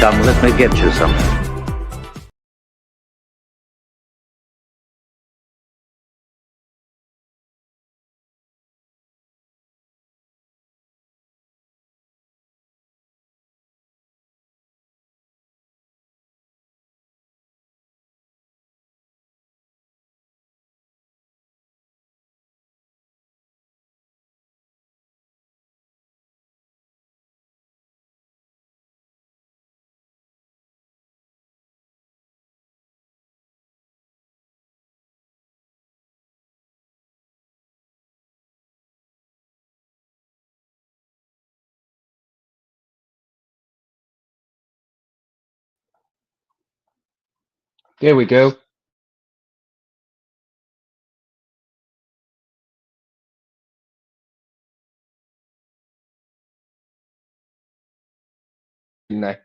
Come, let me get you some. There we go. Nice.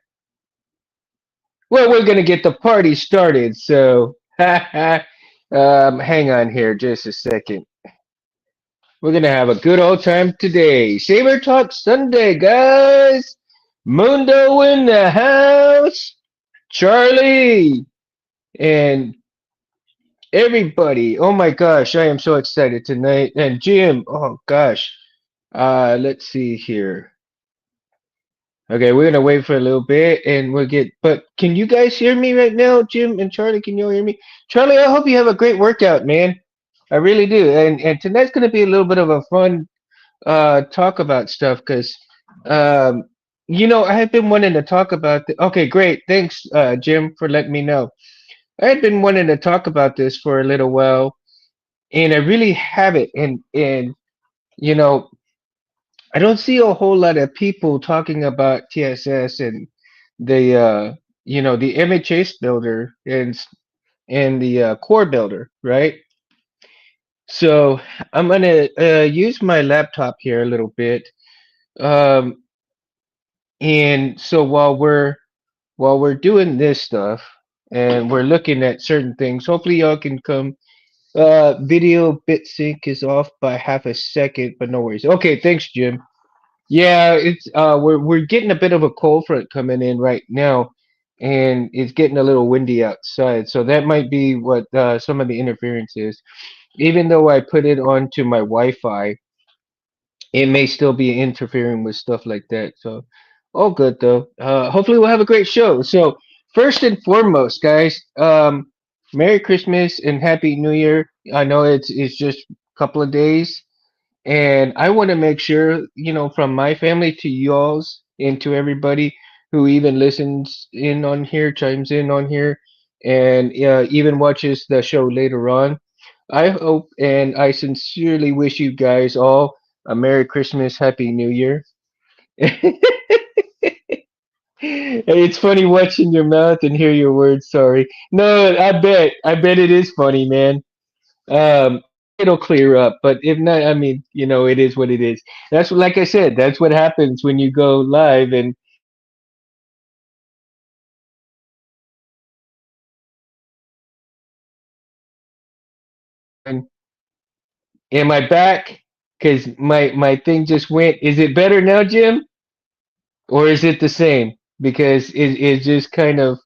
Well, we're gonna get the party started, so hang on here just a second. We're gonna have a good old time today. Saber Talk Sunday, guys. Mundo in the house. Charlie and everybody. Oh my gosh, I am so excited tonight. And Jim, oh gosh. Let's see here. Okay, we're gonna wait for a little bit and we'll get. But can you guys hear me right now, Jim and Charlie? Can you all hear me? Charlie, I hope you have a great workout, man. I really do. And tonight's gonna be a little bit of a fun talk about stuff because um I have been wanting to talk about okay, great. Thanks, Jim, for letting me know. I had been wanting to talk about this for a little while, and I really haven't. And you know, I don't see a whole lot of people talking about TSS and the the MHS builder and the core builder, right? So I'm gonna use my laptop here a little bit, um, and so while we're doing this stuff and we're looking at certain things, hopefully y'all can come. Video bit sync is off by half a second, but no worries. Okay, thanks, Jim. Yeah, it's we're getting a bit of a cold front coming in right now, and it's getting a little windy outside. So that might be what some of the interference is. Even though I put it onto my Wi-Fi, it may still be interfering with stuff like that. So all good though. Hopefully we'll have a great show. So first and foremost, guys, Merry Christmas and Happy New Year. I know it's just a couple of days. And I want to make sure, from my family to y'all's and to everybody who even listens in on here, chimes in on here, and even watches the show later on. I hope and I sincerely wish you guys all a Merry Christmas, Happy New Year. It's funny watching your mouth and hear your words. Sorry. No, I bet it is funny, man. It'll clear up, but if not, I mean, it is what it is. That's like I said, that's what happens when you go live. And am I back? Because my thing just went. Is it better now, Jim, or is it the same? Because it's just kind of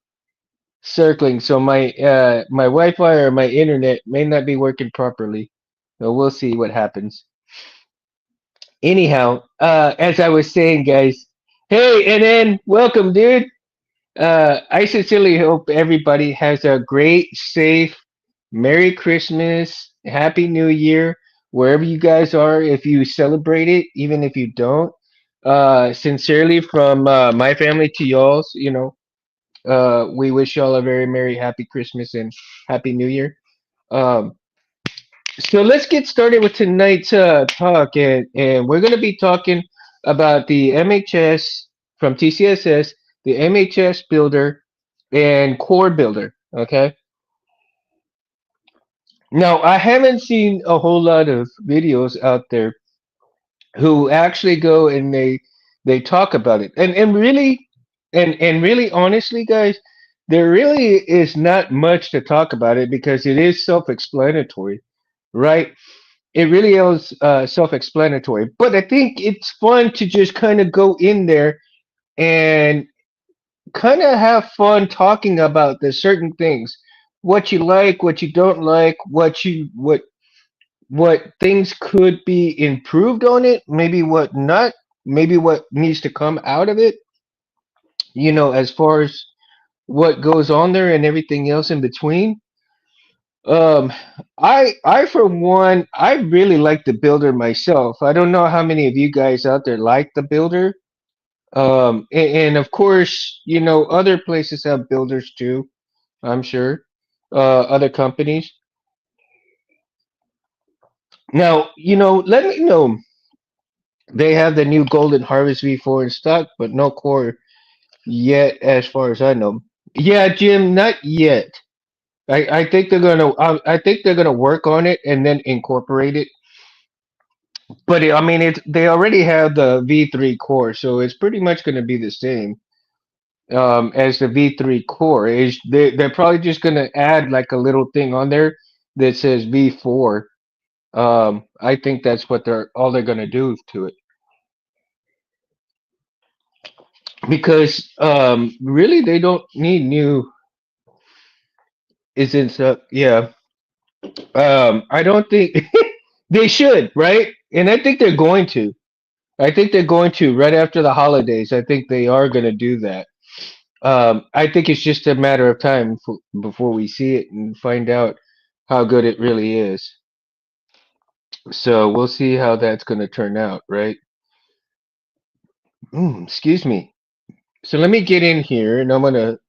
circling. So my Wi-Fi or my internet may not be working properly. So we'll see what happens. Anyhow, as I was saying, guys, hey, and then welcome, dude. I sincerely hope everybody has a great, safe, Merry Christmas, Happy New Year, wherever you guys are. If you celebrate it, even if you don't, sincerely from my family to y'all's, we wish y'all a very Merry, Happy Christmas and Happy New Year. Um, so let's get started with tonight's talk, and we're going to be talking about the MHS from TCSS, the MHS Builder, and Core Builder. Okay. Now I haven't seen a whole lot of videos out there who actually go and they talk about it, and really, and really honestly, guys, there really is not much to talk about it because it is self-explanatory, right? It really is self-explanatory, but I think it's fun to just kind of go in there and kind of have fun talking about the certain things, what you like, what you don't like, what things could be improved on it, maybe what not, maybe what needs to come out of it, as far as what goes on there and everything else in between. Um, I for one, I really like the builder myself. I don't know how many of you guys out there like the builder. And of course, other places have builders too, I'm sure. Other companies. Now, let me know. They have the new Golden Harvest V4 in stock, but no core yet, as far as I know. Yeah, Jim, not yet. I think they're gonna work on it and then incorporate it. But I mean, they already have the V3 core, so it's pretty much gonna be the same as the V3 core. Is they're probably just gonna add like a little thing on there that says V4. I think that's what they're gonna do to it because really they don't need new. Isn't yeah. I don't think they should, right? And I think they're going to. I think they're going to right after the holidays. I think they are going to do that. I think it's just a matter of time before we see it and find out how good it really is. So we'll see how that's going to turn out, right? Excuse me. So let me get in here and I'm going to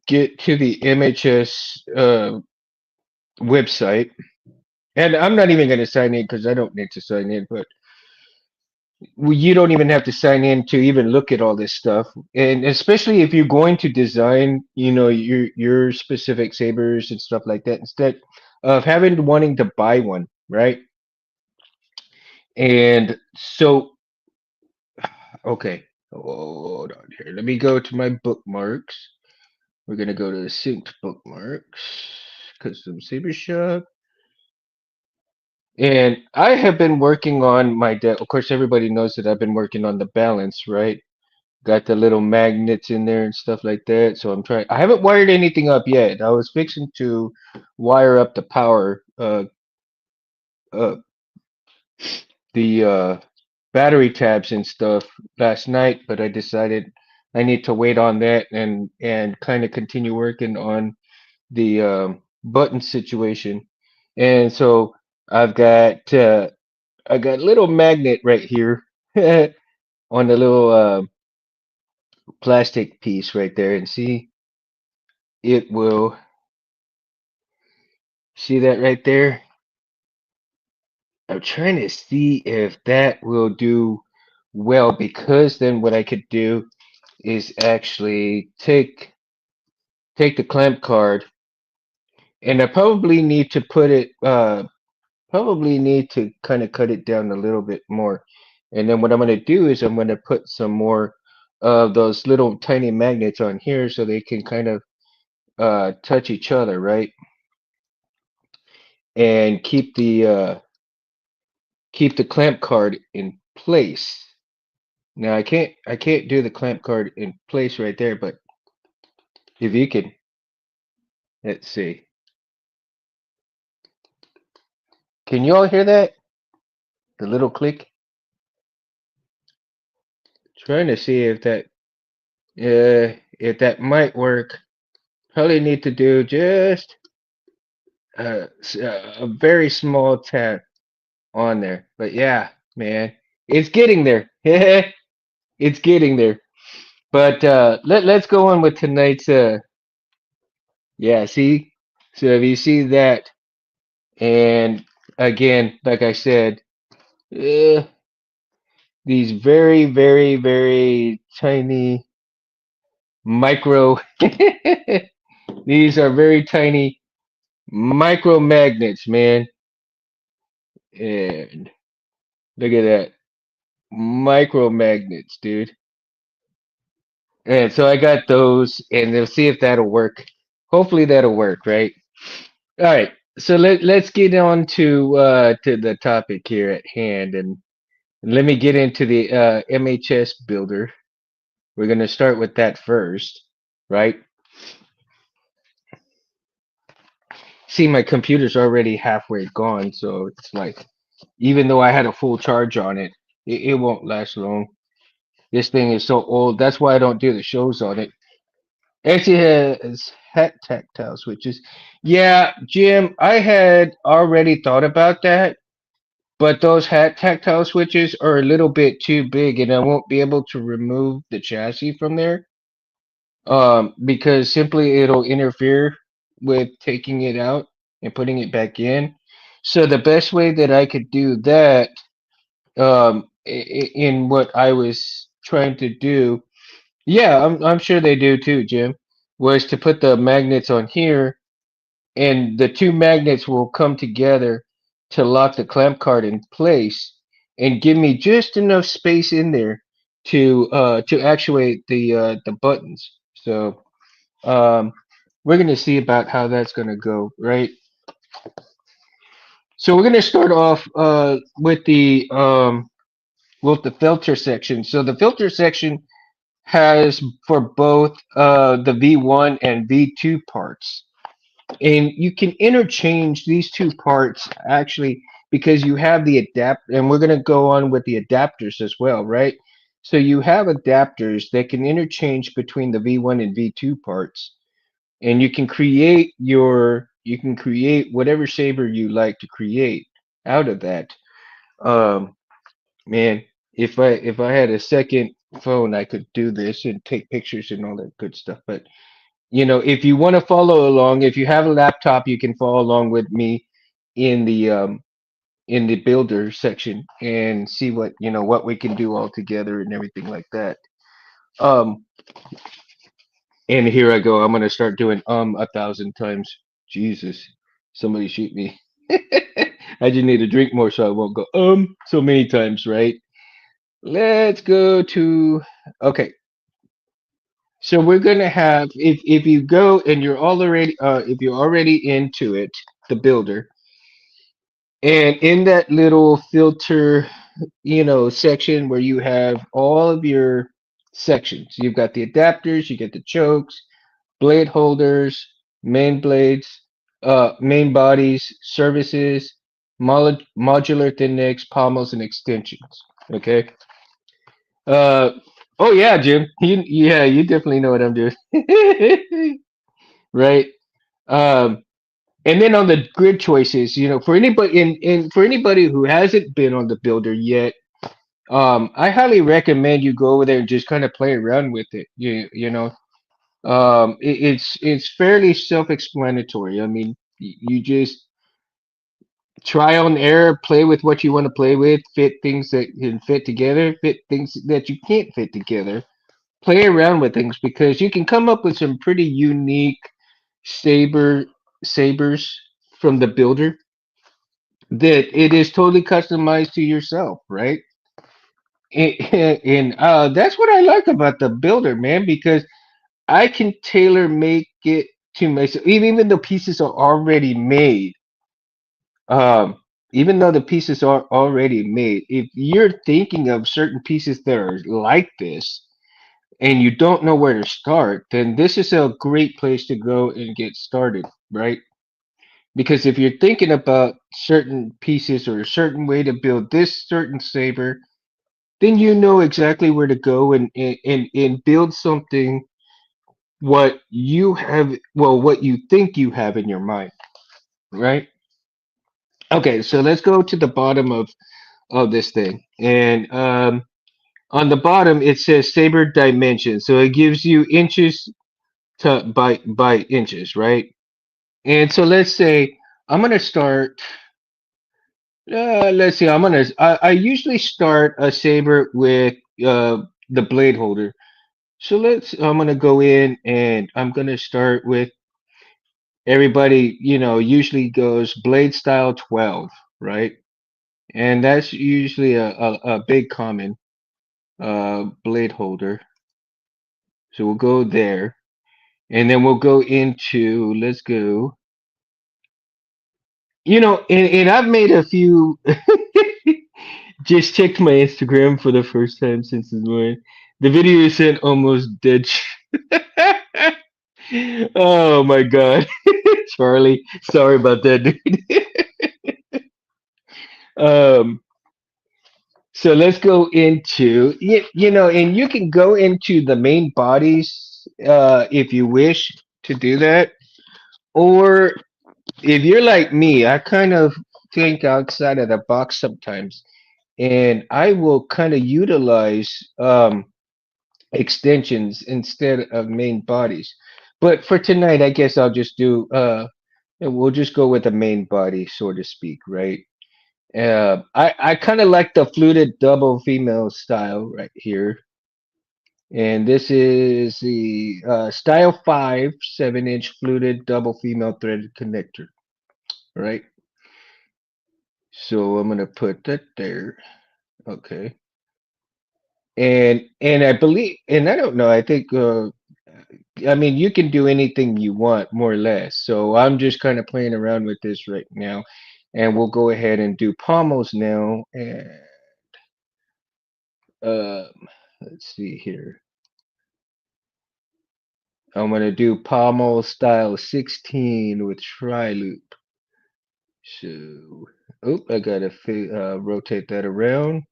get to the MHS website. And I'm not even going to sign in because I don't need to sign in, but you don't even have to sign in to even look at all this stuff. And especially if you're going to design, your specific sabers and stuff like that, instead of wanting to buy one, right? And so, okay, hold on here. Let me go to my bookmarks. We're gonna go to the synced bookmarks, custom saber shop. And I have been working on my deck. Of course, everybody knows that I've been working on the balance, right? Got the little magnets in there and stuff like that. So I'm trying. I haven't wired anything up yet. I was fixing to wire up the power, uh, the battery tabs and stuff last night, but I decided I need to wait on that and kind of continue working on the button situation. And so I've got I got a little magnet right here on the little plastic piece right there, and it will see that right there. I'm trying to see if that will do well because then what I could do is actually take the clamp card and I probably need to put it probably need to kind of cut it down a little bit more. And then what I'm going to do is I'm going to put some more of those little tiny magnets on here so they can kind of touch each other, right? And keep the clamp card in place. Now I can't do the clamp card in place right there, but if you can, let's see. Can you all hear that? The little click? Trying to see if that might work. Probably need to do just a very small tap on there. But yeah, man, it's getting there. It's getting there. But let's go on with tonight's yeah, see? So if you see that, and again, like I said, uh, these very, very, very tiny micro, these are very tiny micro magnets, man. And look at that. Micro magnets, dude. And so I got those, and we'll see if that'll work. Hopefully that'll work, right? All right. So let's get on to the topic here at hand, and let me get into the MHS builder. We're gonna start with that first, right? See, my computer's already halfway gone, so it's like, even though I had a full charge on it, it won't last long. This thing is so old. That's why I don't do the shows on it. Actually has hat tactile switches. Yeah, Jim, I had already thought about that, but those hat tactile switches are a little bit too big, and I won't be able to remove the chassis from there. Because simply it'll interfere with taking it out and putting it back in. So the best way that I could do that, in what I was trying to do, yeah, I'm sure they do too, Jim, was to put the magnets on here, and the two magnets will come together to lock the clamp card in place and give me just enough space in there to actuate the buttons. So um, we're going to see about how that's going to go, right? So we're going to start off with the filter section. So the filter section has for both the V1 and V2 parts, and you can interchange these two parts actually because you have the adapt, and we're going to go on with the adapters as well, right? So you have adapters that can interchange between the V1 and V2 parts, and you can create whatever saber you like to create out of that. um Man, if I had a second phone, I could do this and take pictures and all that good stuff. But if you want to follow along, if you have a laptop, you can follow along with me in the builder section and see what we can do all together and everything like that. um And here I go. I'm gonna start doing 1,000 times. Jesus, somebody shoot me. I just need to drink more so I won't go so many times, right? Let's go to okay. So we're gonna have if you go and you're already if you're already into it, the builder, and in that little filter, section where you have all of your sections. You've got the adapters, you get the chokes, blade holders, main blades, main bodies, services, modular thin necks, pommels, and extensions. Okay. Uh, oh yeah, Jim. You definitely know what I'm doing, right? Um, and then on the grid choices, for anybody for anybody who hasn't been on the builder yet, I highly recommend you go over there and just kind of play around with it. It's fairly self-explanatory. I mean, you just try on error, play with what you want to play with, fit things that can fit together, fit things that you can't fit together. Play around with things because you can come up with some pretty unique saber sabers from the builder that it is totally customized to yourself, right? And that's what I like about the builder, man, because I can tailor make it to myself, even though pieces are already made. Um, Even though the pieces are already made, if you're thinking of certain pieces that are like this and you don't know where to start, then this is a great place to go and get started, right? Because if you're thinking about certain pieces or a certain way to build this certain saber, then you know exactly where to go and build something what you have, well, what you think you have in your mind, right? Okay, so let's go to the bottom of this thing. And on the bottom it says saber dimension. So it gives you inches to by inches, right? And so let's say I'm gonna start. Let's see. I usually start a saber with the blade holder. So I'm gonna go in and I'm gonna start with everybody. Usually goes blade style 12, right? And that's usually a big common blade holder. So we'll go there, and then we'll go into. Let's go. And I've made a few. Just checked my Instagram for the first time since this morning. The video you sent almost did. Oh my god, Charlie. Sorry about that, dude. Um, so let's go into and you can go into the main bodies if you wish to do that, or if you're like me, I kind of think outside of the box sometimes, and I will kind of utilize extensions instead of main bodies. But for tonight, I guess I'll just do we'll just go with the main body, so to speak, right? I kind of like the fluted double female style right here. And this is the style 5 7-inch fluted double female threaded connector, right? So I'm gonna put that there. Okay. And I believe, and I don't know, I think I mean, you can do anything you want, more or less. So I'm just kind of playing around with this right now. And we'll go ahead and do pommels now. And let's see here. I'm going to do pommel style 16 with tri-loop. So, I got to rotate that around.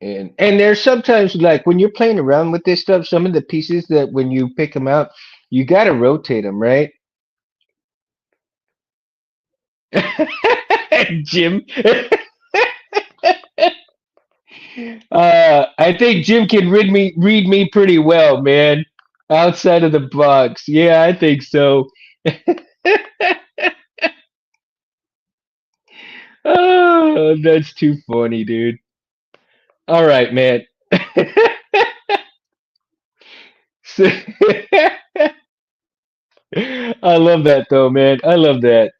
And there's sometimes like when you're playing around with this stuff, some of the pieces that when you pick them out, you got to rotate them, right? Jim. I think Jim can read me pretty well, man. Outside of the box. Yeah, I think so. Oh, that's too funny, dude. All right, man. So- I love that though, man. I love that.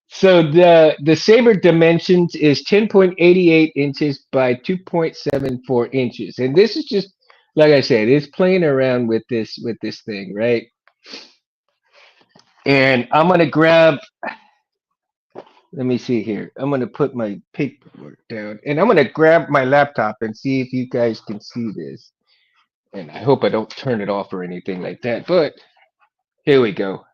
So the saber dimensions is 10.88 inches by 2.74 inches. And this is just like I said, it's playing around with this thing, right? And I'm gonna grab, let me see here. I'm gonna put my paperwork down and I'm gonna grab my laptop and see if you guys can see this. And I hope I don't turn it off or anything like that. But here we go.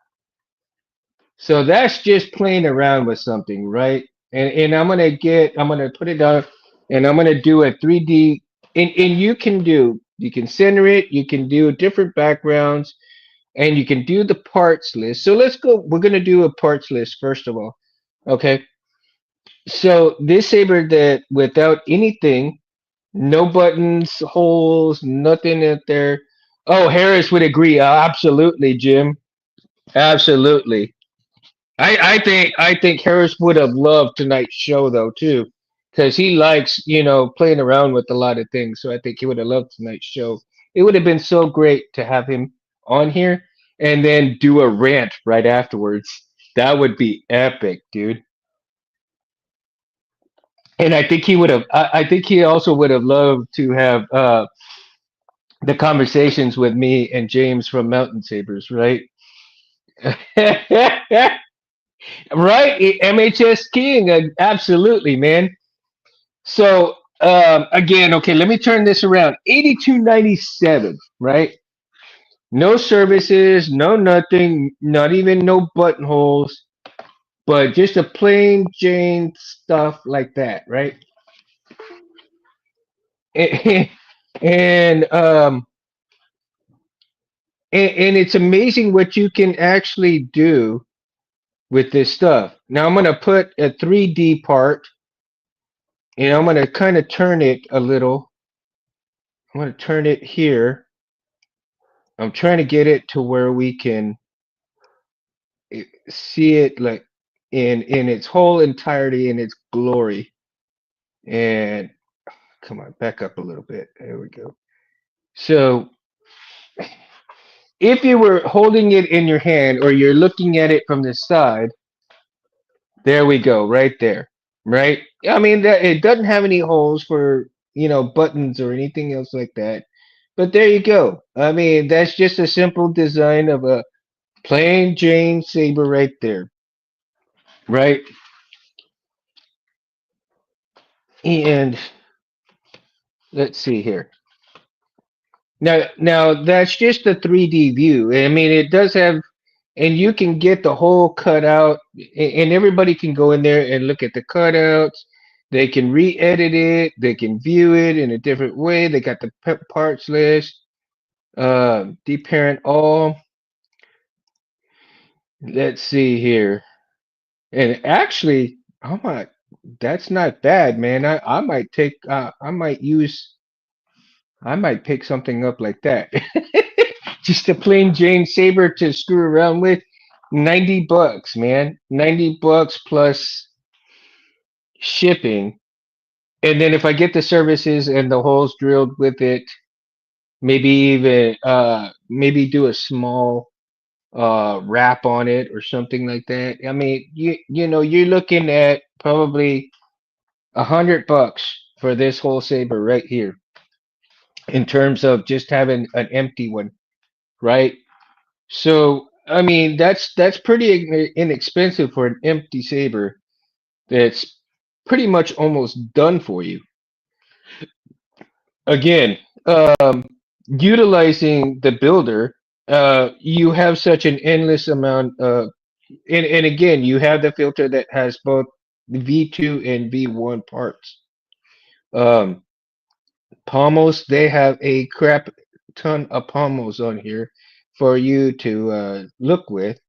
So that's just playing around with something, right? And I'm gonna put it down and I'm gonna do a 3D, and you can center it, you can do different backgrounds, and you can do the parts list. So let's go, we're gonna do a parts list first of all. Okay. So this saber that without anything, no buttons, holes, nothing in there. Oh, Harris would agree. Absolutely, Jim. Absolutely. I think Harris would have loved tonight's show though too, because he likes playing around with a lot of things. So I think he would have loved tonight's show. It would have been so great to have him on here and then do a rant right afterwards. That would be epic, dude. And I think he would have. I think he also would have loved to have the conversations with me and James from Mountain Sabers, right? Right, MHS King, absolutely, man. So again, okay, let me turn this around. 82.97, right? No services, no nothing, not even no buttonholes, but just a plain Jane stuff like that, right? And and it's amazing what you can actually do with this stuff. Now I'm gonna put a 3D part, and I'm gonna kind of turn it a little. I'm gonna turn it here. I'm trying to get it to where we can see it like in its whole entirety in its glory. And come on, back up a little bit. There we go. So if you were holding it in your hand or you're looking at it from the side, there we go, right there. Right? I mean that it doesn't have any holes for, buttons or anything else like that. But there you go. I mean, that's just a simple design of a plain Jane saber right there. Right? And let's see here. Now that's just a 3D view. I mean, it does have, and you can get the whole cutout, and everybody can go in there and look at the cutouts. They can re-edit it. They can view it in a different way. They got the parts list, deparent all. Let's see here. And actually, oh my, that's not bad, man. I might take, I might use, I might pick something up like that. Just a plain Jane Saber to screw around with. 90 bucks, man. 90 bucks plus shipping. And then if I get the services and the holes drilled with it, maybe even maybe do a small wrap on it or something like that. I mean, you know, you're looking at probably 100 bucks for this whole saber right here in terms of just having an empty one, right? So I mean, that's pretty inexpensive for an empty saber that's pretty much almost done for you. Again, utilizing the builder, you have such an endless amount of, and again, you have the filter that has both V2 and V1 parts. Um, Pommels, they have a crap ton of pommels on here for you to look with.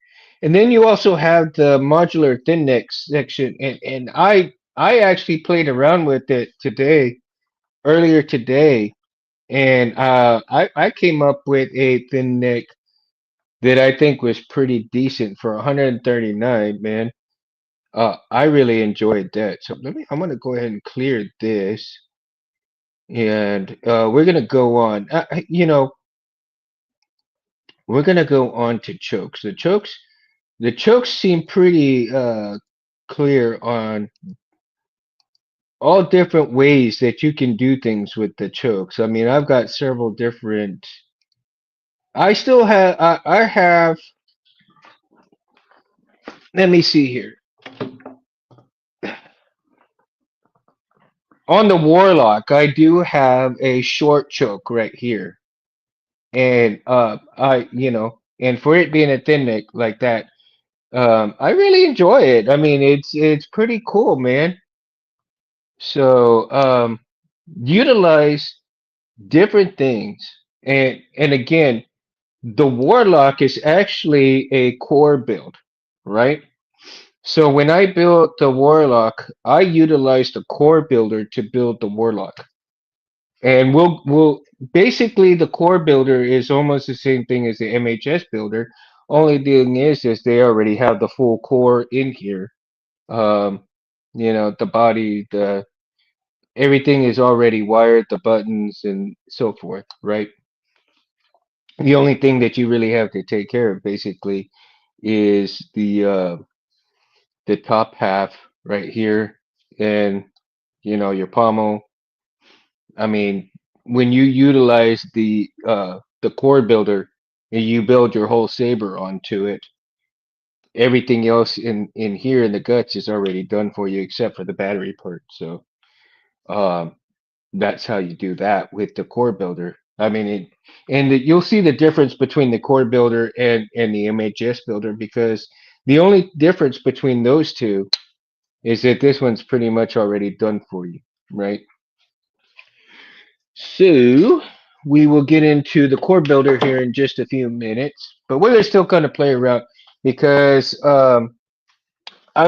And then you also have the modular thin neck section, and I actually played around with it today, earlier today, and I came up with a thin neck that I think was pretty decent for 139, man. I really enjoyed that. So I'm gonna go ahead and clear this, and we're gonna go on. You know, we're gonna go on to chokes. The chokes seem pretty clear on all different ways that you can do things with the chokes. I mean, I've got several different. I still have. I have. Let me see here. On the warlock, I do have a short choke right here, and and for it being a thin neck like that, I really enjoy it. I mean, it's pretty cool, man. So utilize different things, and again, the warlock is actually a core build, right? So when I built the warlock, I utilized the core builder to build the warlock. And we'll basically the core builder is almost the same thing as the MHS builder. Only thing is they already have the full core in here. Um, the body, the everything is already wired, the buttons and so forth, right? The only thing that you really have to take care of basically is the top half right here, and your pommel. I mean, when you utilize the core builder and you build your whole saber onto it, everything else in here in the guts is already done for you except for the battery part. So um, that's how you do that with the core builder. I mean, you'll see the difference between the core builder and the MHS builder, because the only difference between those two is that this one's pretty much already done for you, right? So we will get into the core builder here in just a few minutes, but we're still going to play around because I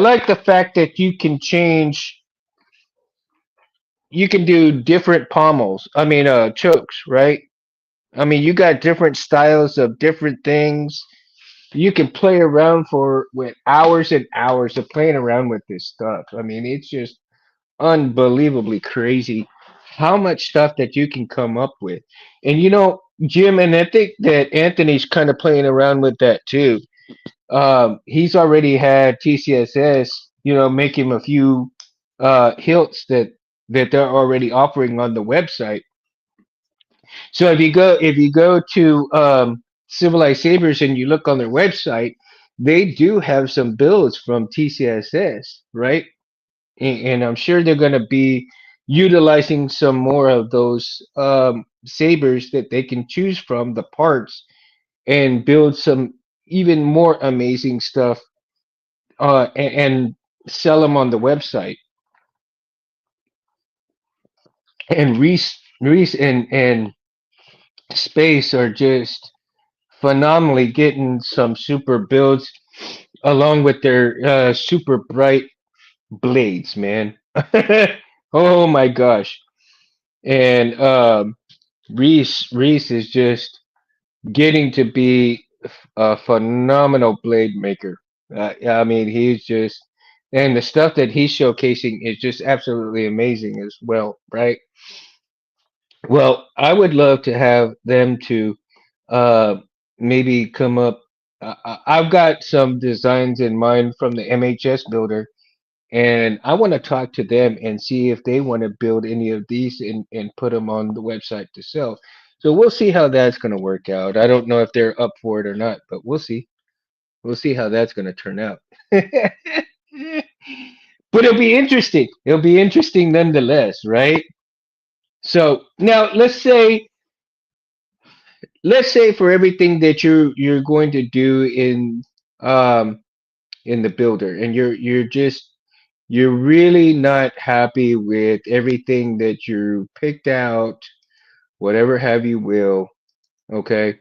like the fact that you can do different pommels. I mean, chokes, right? I mean, you got different styles of different things. You can play around for with hours and hours of playing around with this stuff. I mean, it's just unbelievably crazy how much stuff that you can come up with. And Jim, and I think that Anthony's kind of playing around with that too. He's already had TCSS, make him a few hilts that they're already offering on the website. So if you go to Civilized Sabers and you look on their website, they do have some builds from TCSS, right? And I'm sure they're going to be utilizing some more of those sabers that they can choose from the parts and build some even more amazing stuff and sell them on the website. And Reese and Space are just phenomenally getting some super builds along with their super bright blades, man. Oh my gosh. And Reese is just getting to be a phenomenal blade maker. I mean, he's just, and the stuff that he's showcasing is just absolutely amazing as well, right? Well, I would love to have them to uh, maybe come up. I've got some designs in mind from the MHS builder, and I want to talk to them and see if they want to build any of these and put them on the website to sell. So we'll see how that's going to work out. I don't know if they're up for it or not, but we'll see. We'll see how that's going to turn out. But it'll be interesting. It'll be interesting nonetheless, right? So now let's say for everything that you're going to do um in the builder and you're really not happy with everything that you picked out, whatever have you will, okay?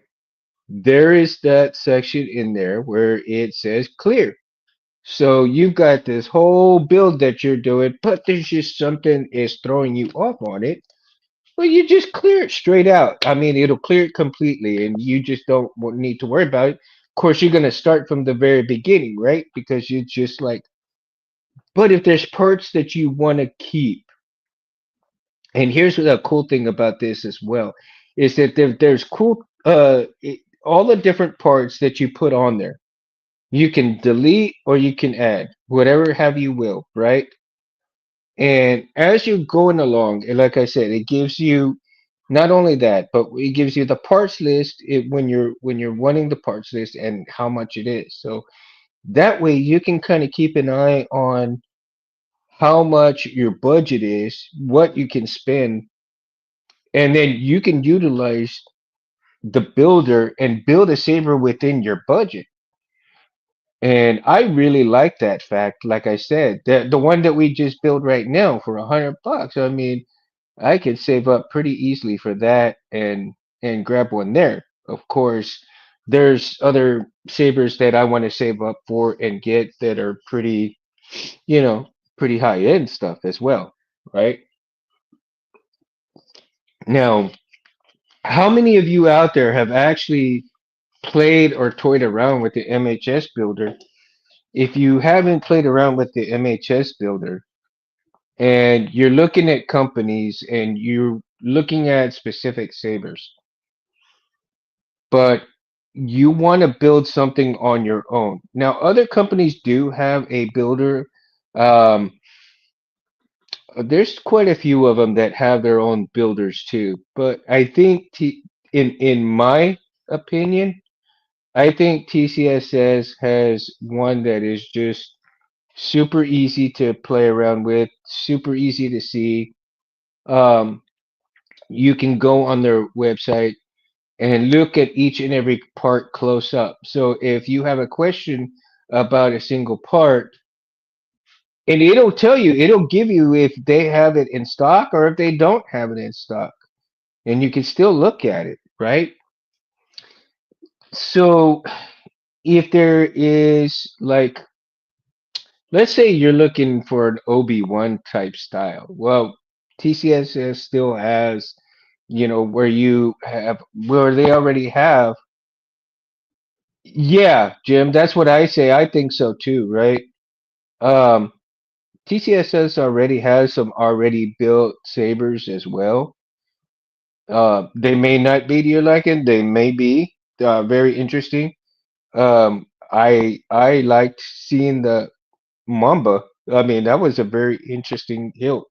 There is that section in there where it says clear. So you've got this whole build that you're doing, but there's just something is throwing you off on it. Well, you just clear it straight out. I mean, it'll clear it completely, and you just don't need to worry about it. Of course, you're going to start from the very beginning, right? Because you just like, but if there's parts that you want to keep, and here's the cool thing about this as well, is that there's cool, all the different parts that you put on there. You can delete or you can add, whatever have you will, right? And as you're going along, and like I said, it gives you not only that, but it gives you the parts list when you're wanting the parts list and how much it is. So that way you can kind of keep an eye on how much your budget is, what you can spend, and then you can utilize the builder and build a saver within your budget. And I really like that fact. Like I said, the one that we just built right now for $100. I mean, I could save up pretty easily for that and grab one there. Of course, there's other sabers that I want to save up for and get that are pretty, you know, pretty high end stuff as well, right? Now, how many of you out there have actually played or toyed around with the MHS builder? If you haven't played around with the MHS builder and you're looking at companies and you're looking at specific sabers, but you want to build something on your own. Now, other companies do have a builder. Um, there's quite a few of them that have their own builders too. But I think in my opinion, I think TCSS has one that is just super easy to play around with, super easy to see. Um, you can go on their website and look at each and every part close up. So if you have a question about a single part, and it'll give you if they have it in stock or if they don't have it in stock, and you can still look at it, right? So if there is like, let's say you're looking for an OB1 type style, well, TCSS still has, where they already have. Yeah, Jim, that's what I say. I think so too, right? Um, TCSS already has some already built sabers as well. They may not be to your liking. They may be very interesting. I liked seeing the Mamba. I mean, that was a very interesting hilt,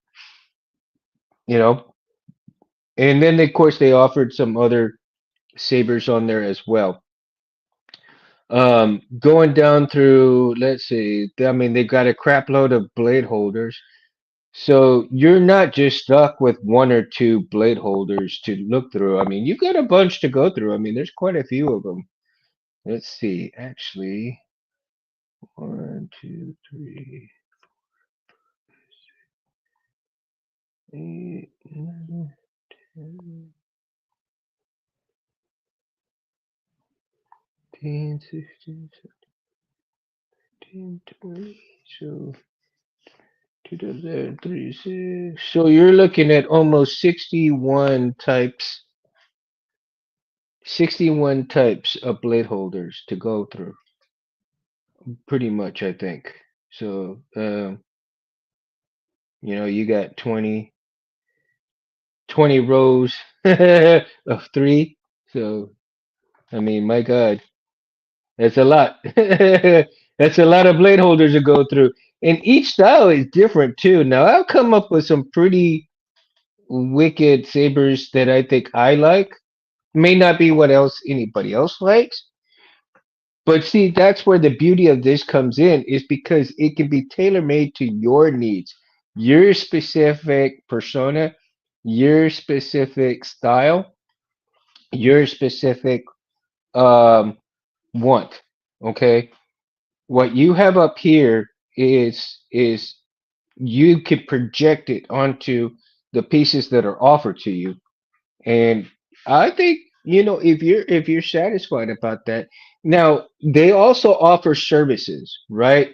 you know. And then of course they offered some other sabers on there as well. Going down through, let's see. I mean, they got a crap load of blade holders. So you're not just stuck with one or two blade holders to look through. I mean, you've got a bunch to go through. I mean, there's quite a few of them. Let's see. Actually, one, two, three, eight, nine, 10, 15, 16, 17, 20. So 2036. So you're looking at almost 61 types of blade holders to go through. Pretty much, I think. So, you got 20 rows of three. So, I mean, my God, that's a lot. That's a lot of blade holders to go through. And each style is different too. Now, I've come up with some pretty wicked sabers that I think I like. May not be what else anybody else likes. But see, that's where the beauty of this comes in, is because it can be tailor made to your needs, your specific persona, your specific style, your specific um, want. Okay, what you have up here is you can project it onto the pieces that are offered to you, and I think, if you're satisfied about that. Now, they also offer services, right?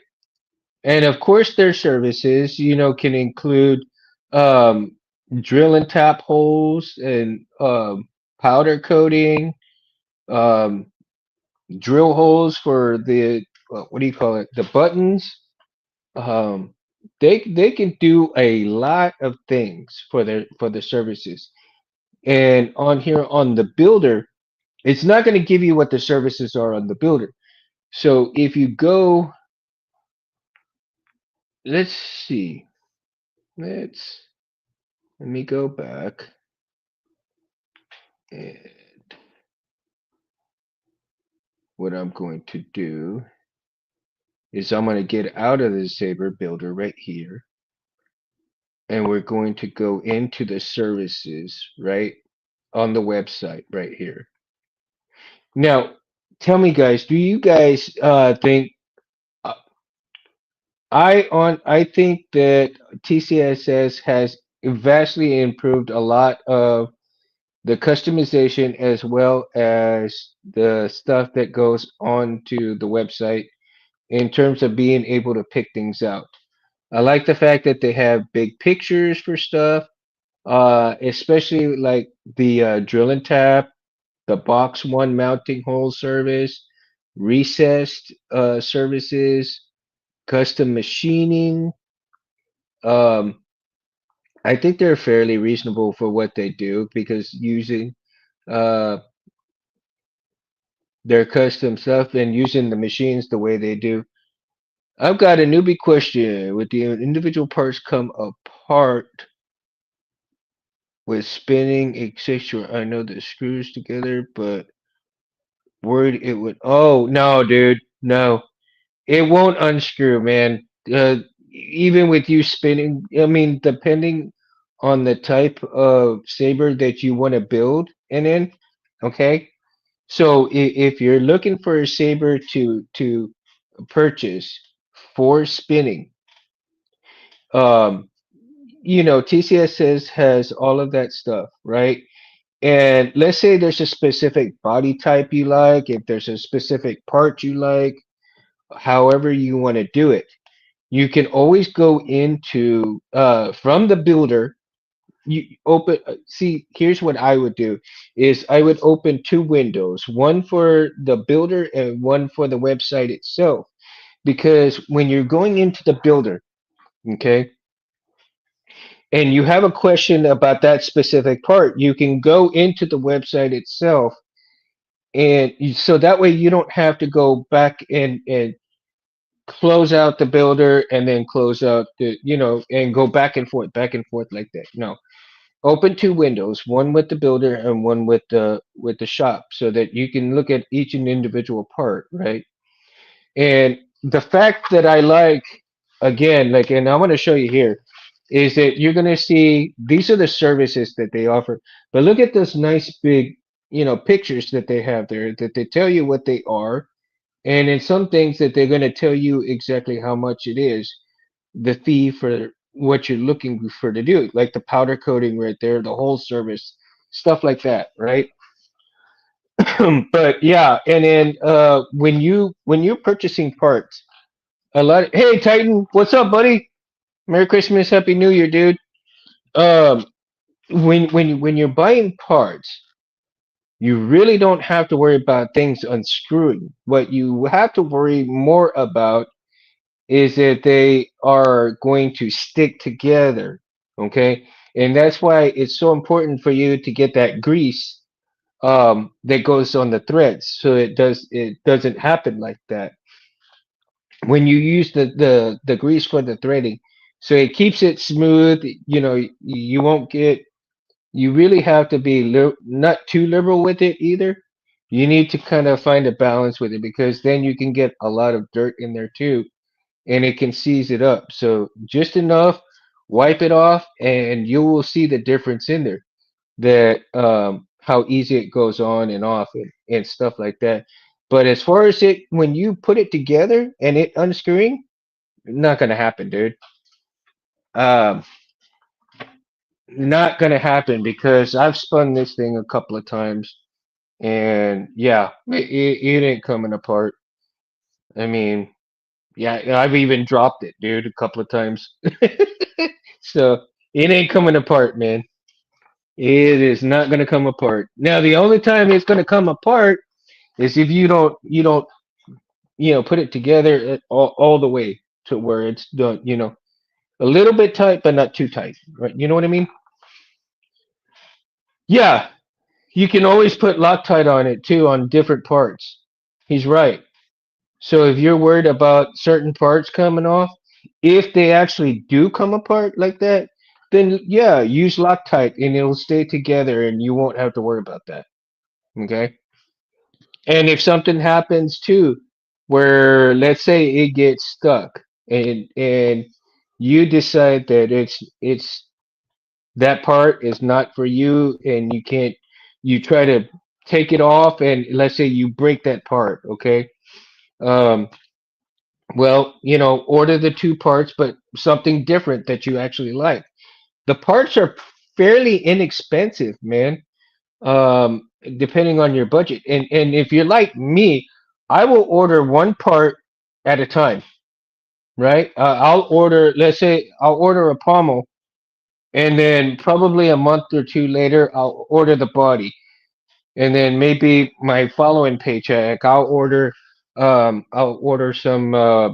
And of course, their services, can include um, drill and tap holes and powder coating, um, drill holes for the what do you call it? The buttons. Um, they can do a lot of things for the services. And on here on the builder, it's not going to give you what the services are on the builder. So if you go, let's see, let's let me go back. And what I'm going to do is I'm going to get out of the Saber Builder right here, and we're going to go into the services right on the website right here. Now, tell me, guys, do you guys think uh, I think that TCSS has vastly improved a lot of the customization as well as the stuff that goes onto the website in terms of being able to pick things out. I like the fact that they have big pictures for stuff, especially like the drill and tap, the box one mounting hole service, recessed services, custom machining. Um, I think they're fairly reasonable for what they do because using uh, their custom stuff and using the machines the way they do. I've got a newbie question. Would the individual parts come apart with spinning, etc.? I know the screws together, but worried it would. Oh no, dude, no, it won't unscrew, man. Even with you spinning, I mean, depending on the type of saber that you want to build and in, okay. So if you're looking for a saber to purchase for spinning, um, TCSS has all of that stuff, right? And let's say there's a specific body type you like, if there's a specific part you like, however you want to do it, you can always go into from the builder. You open. See, here's what I would do: is I would open two windows, one for the builder and one for the website itself. Because when you're going into the builder, okay, and you have a question about that specific part, you can go into the website itself, and so that way you don't have to go back and close out the builder and then close out and go back and forth like that. No, open two windows, one with the builder and one with the shop, so that you can look at each and individual part, right? And the fact that I like, again, like, and I'm going to show you here. is that you're going to see these are the services that they offer. But look at those nice big, pictures that they have there that they tell you what they are. And in some things that they're going to tell you exactly how much it is, the fee for what you're looking for to do, like the powder coating right there, the whole service, stuff like that, right? But yeah, and then when you're purchasing parts, hey Titan, what's up, buddy? Merry Christmas, Happy New Year, dude. Um, when you're buying parts, you really don't have to worry about things unscrewing. What you have to worry more about is that they are going to stick together. Okay, and that's why it's so important for you to get that grease that goes on the threads, so it doesn't happen like that when you use the grease for the threading. So it keeps it smooth. You won't get. You really have to be not too liberal with it either. You need to kind of find a balance with it because then you can get a lot of dirt in there too, and it can seize it up. So just enough, wipe it off, and you will see the difference in there. That how easy it goes on and off and stuff like that. But as far as it when you put it together and it unscrewing, not gonna happen, dude. Um, not gonna happen because I've spun this thing a couple of times, and yeah, it ain't coming apart. I mean, yeah, I've even dropped it, dude, a couple of times. So it ain't coming apart, man. It is not gonna come apart. Now, the only time it's gonna come apart is if you don't put it together all the way to where it's done. A little bit tight, but not too tight, right? You know what I mean? Yeah, you can always put Loctite on it too on different parts. He's right. So if you're worried about certain parts coming off, if they actually do come apart like that, then yeah, use Loctite and it'll stay together and you won't have to worry about that. Okay? And if something happens too, where let's say it gets stuck and you decide that it's that part is not for you and you try to take it off and let's say you break that part, okay? Um, well, order the two parts, but something different that you actually like. The parts are fairly inexpensive, man. Depending on your budget. And if you're like me, I will order one part at a time, right? Let's say I'll order a pommel, and then probably a month or two later, I'll order the body, and then maybe my following paycheck, I'll order some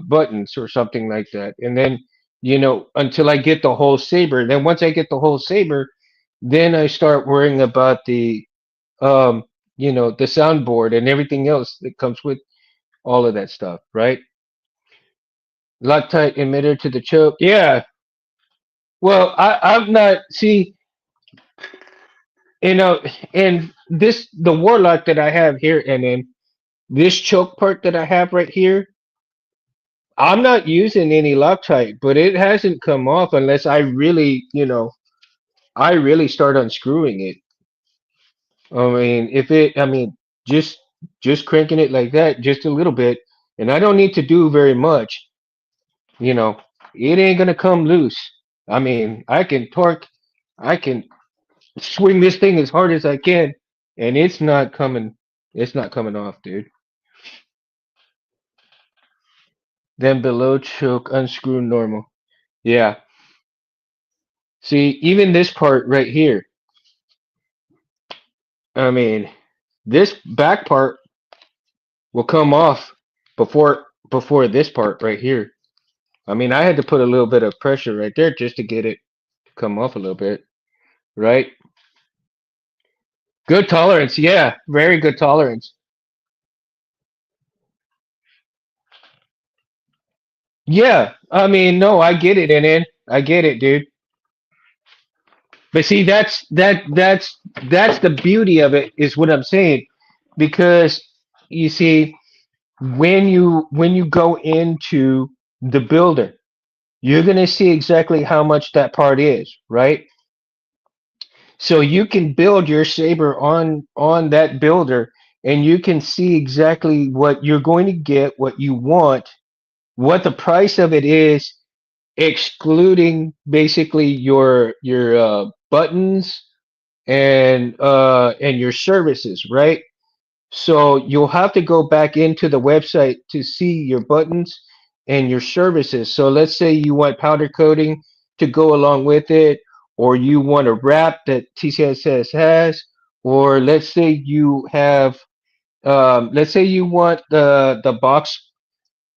buttons or something like that, and then until I get the whole saber. Then once I get the whole saber, then I start worrying about um, the soundboard and everything else that comes with all of that stuff, right? Loctite emitter to the choke. Yeah. Well, I've not see, you know, and the warlock that I have here, and then this choke part that I have right here, I'm not using any Loctite, but it hasn't come off unless I really start unscrewing it. I mean, just just cranking it like that, just a little bit, and I don't need to do very much. You know, it ain't gonna come loose. I mean, I can swing this thing as hard as I can, and it's not coming. It's not coming off, dude. Then below choke, unscrew normal. Yeah. See, even this part right here. I mean, this back part will come off before this part right here. I mean, I had to put a little bit of pressure right there just to get it to come off a little bit, right? Good tolerance, yeah, very good tolerance. Yeah, I mean, no, I get it, and then I get it, dude. But see, that's the beauty of it, is what I'm saying, because you see, when you go into the builder, you're going to see exactly how much that part is, right? So you can build your saber on that builder, and you can see exactly what you're going to get, what you want, what the price of it is, excluding basically your buttons and your services, right? So you'll have to go back into the website to see your buttons and your services. So let's say you want powder coating to go along with it, or you want a wrap that TCSS has, or let's say you want the box,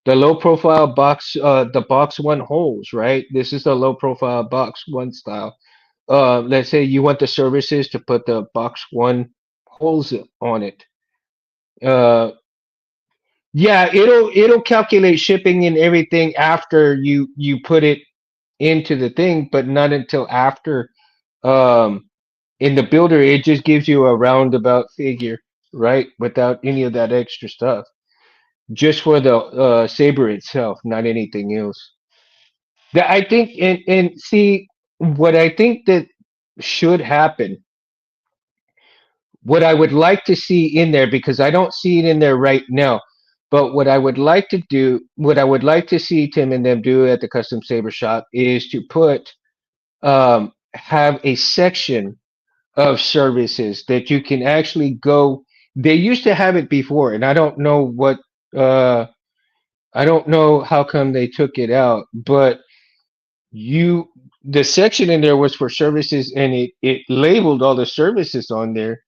the low profile box, the box one holes, right? This is the low profile box one style. Let's say you want the services to put the box one holes on it. Uh, yeah, it'll calculate shipping and everything after you put it into the thing, but not until after. Um, in the builder, it just gives you a roundabout figure, right? Without any of that extra stuff, just for the saber itself, not anything else. That I think, and see what I think that should happen, what I would like to see in there, because I don't see it in there right now. But what I would like to do, what I would like to see Tim and them do at the custom saber shop is to have a section of services that you can actually go. They used to have it before, and uh, I don't know how come they took it out, but you, the section in there was for services, and it labeled all the services on there,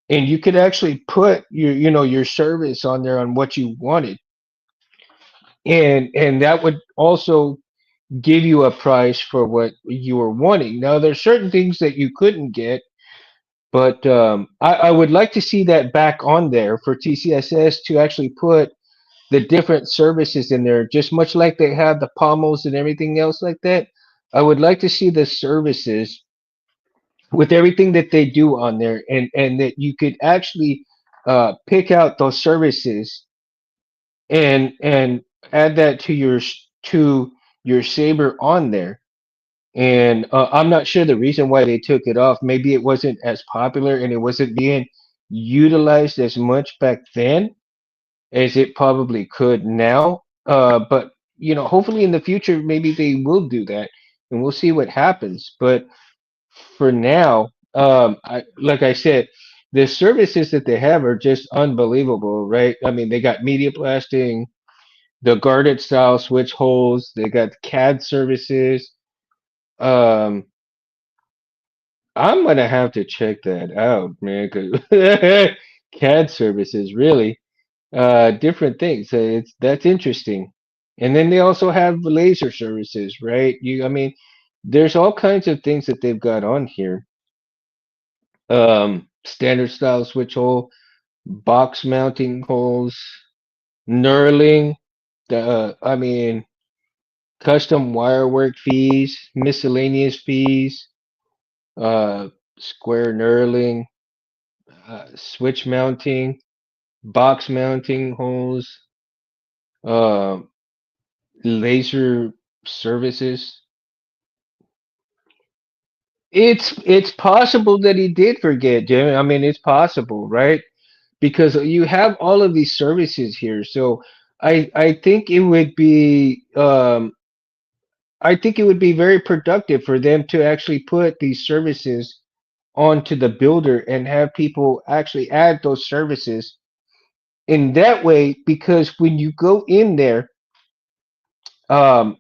and you could actually put your service on there on what you wanted, and that would also give you a price for what you were wanting. Now there's certain things that you couldn't get, but I would like to see that back on there for TCSS to actually put the different services in there, just much like they have the pommels and everything else like that. I would like to see the services with everything that they do on there, and that you could actually pick out those services and add that to your saber on there. And I'm not sure the reason why they took it off. Maybe it wasn't as popular and it wasn't being utilized as much back then as it probably could now. But hopefully in the future, maybe they will do that, and we'll see what happens. But for now, like I said, the services that they have are just unbelievable, right? I mean, they got media blasting, the guarded style switch holes, they got CAD services. Um, I'm gonna have to check that out, man, because CAD services really different things. It's that's interesting. And then they also have laser services, right? I mean, there's all kinds of things that they've got on here. Standard style switch hole, box mounting holes, knurling, I mean, custom wire work fees, miscellaneous fees, uh, square knurling, switch mounting, box mounting holes, uh, laser services. It's possible that he did forget, Jim. I mean, it's possible, right? Because you have all of these services here. So I think it would be I think it would be very productive for them to actually put these services onto the builder and have people actually add those services in that way, because when you go in there, and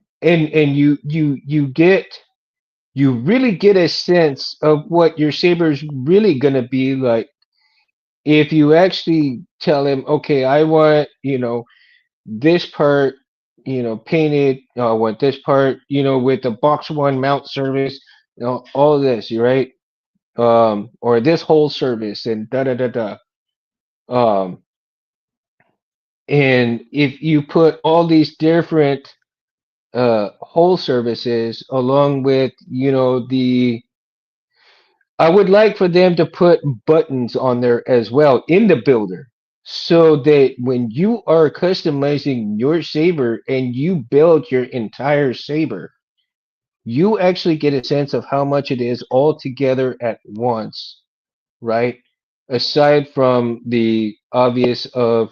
you really get a sense of what your saber's really going to be like if you actually tell him, okay, I want, this part, painted. I want this part, with the box one mount service, all this, right? Or this whole service and da da da da. Um, and if you put all these different whole services along with, I would like for them to put buttons on there as well in the builder. so that when you are customizing your saber and you build your entire saber, you actually get a sense of how much it is all together at once, right? Aside from the obvious of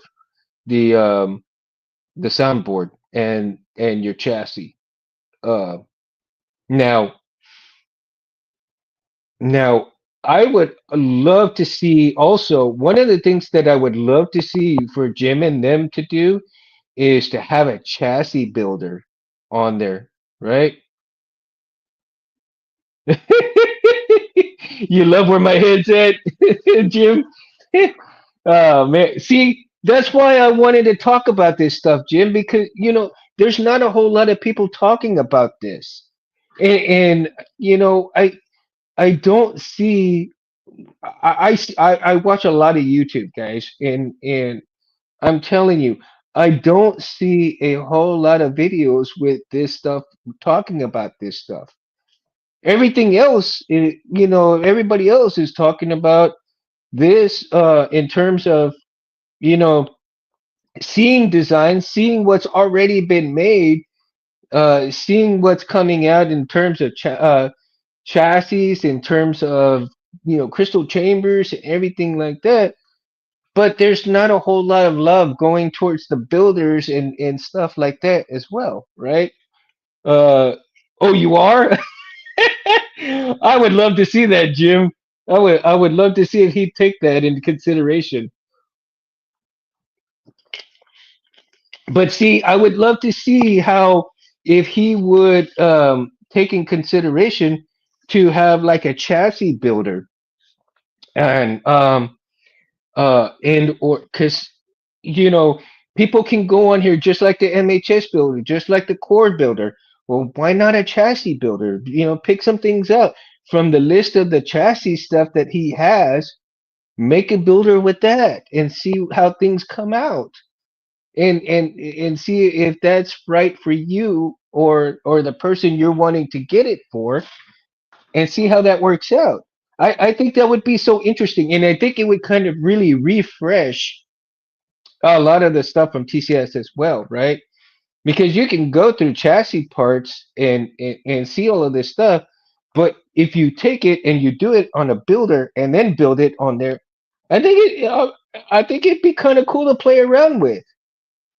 the um, the soundboard and your chassis. Uh, now, now I would love to see also one of the things that I would love to see for Jim and them to do is to have a chassis builder on there, right? You love where my head's at, Jim. Oh man, see, that's why I wanted to talk about this stuff, Jim, because there's not a whole lot of people talking about this, and I don't see. I watch a lot of YouTube guys, and I'm telling you, I don't see a whole lot of videos with this stuff talking about this stuff. Everything else, everybody else is talking about this in terms of you know seeing designs, seeing what's already been made, seeing what's coming out in terms of chassis, in terms of crystal chambers and everything like that. But there's not a whole lot of love going towards the builders and stuff like that as well, right? Uh, oh, you are? I would love to see that, Jim. I would love to see if he'd take that into consideration. But see, I would love to see how if he would take in consideration to have like a chassis builder and or because you know people can go on here just like the MHS builder, just like the core builder. Well, why not a chassis builder? Pick some things out from the list of the chassis stuff that he has. Make a builder with that and see how things come out, and see if that's right for you or the person you're wanting to get it for, and see how that works out. I think that would be so interesting, and I think it would kind of really refresh a lot of the stuff from TCS as well, right? Because you can go through chassis parts and see all of this stuff, but if you take it and you do it on a builder and then build it on there, I think I think it'd be kind of cool to play around with.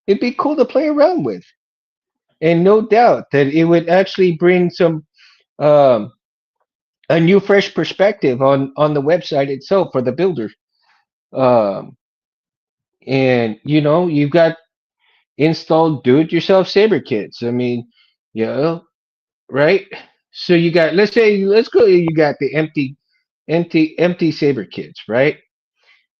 It'd be cool to play around with, and no doubt that it would actually bring some um, a new, fresh perspective on the website itself for the builder. Um, and you've got installed do-it-yourself saber kits. I mean, you know, right? So you got, let's go. You got the empty saber kits, right?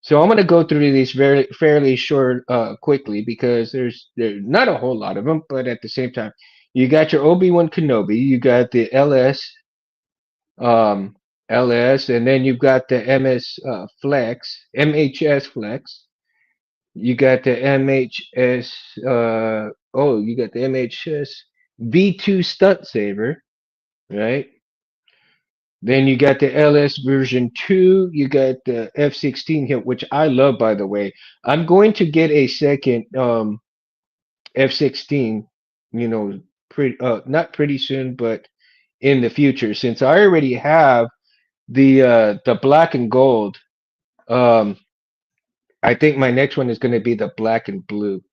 So I'm gonna go through these very fairly short, quickly because there's not a whole lot of them, but at the same time, you got your Obi-Wan Kenobi, you got the um, and then you've got the MHS Flex. You got the MHS. You got the MHS V2 Stunt Saber, right? Then you got the LS version 2. You got the F16 hit, which I love, by the way. I'm going to get a second F16, pretty not pretty soon, but in the future, since I already have the black and gold. Um, I think my next one is going to be the black and blue,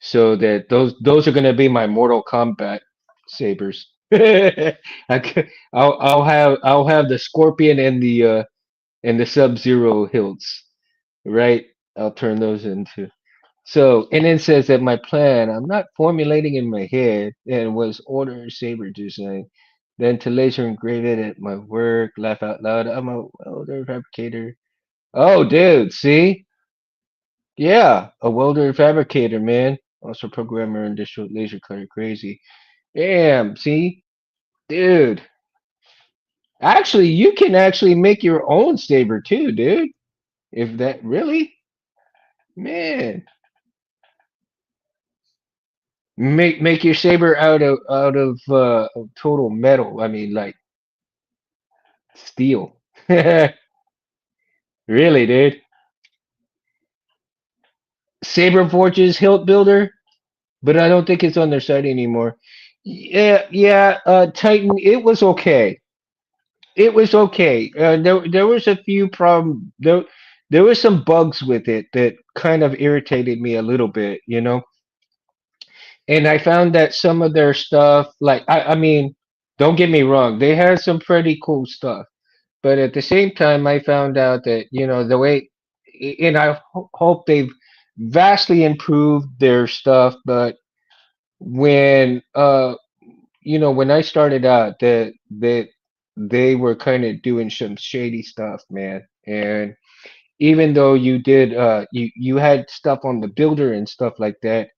so that those are going to be my Mortal Kombat sabers. I'll have the Scorpion and the Sub Zero hilts, right? I'll turn those into. So, and then says that my plan I'm not formulating in my head and was order saber design, then to laser engrave it at my work. Laugh out loud. I'm a welder fabricator. Oh, dude, see? Yeah, a welder and fabricator, man. Also programmer and digital laser cutter, crazy. Damn, see? Dude. Actually, you can actually make your own saber too, dude. If that really, man. Make your saber out of total metal. I mean like steel. Really, dude. Saber Forge's Hilt Builder, but I don't think it's on their site anymore. Yeah, yeah. Titan. It was okay. It was okay. There was a few problem. There were some bugs with it that kind of irritated me a little bit, you know. And I found that some of their stuff, like I mean, don't get me wrong, they had some pretty cool stuff. But at the same time, I found out that the way, and I hope they've vastly improved their stuff. But when when I started out, that they were kind of doing some shady stuff, man. And even though you had stuff on the builder and stuff like that,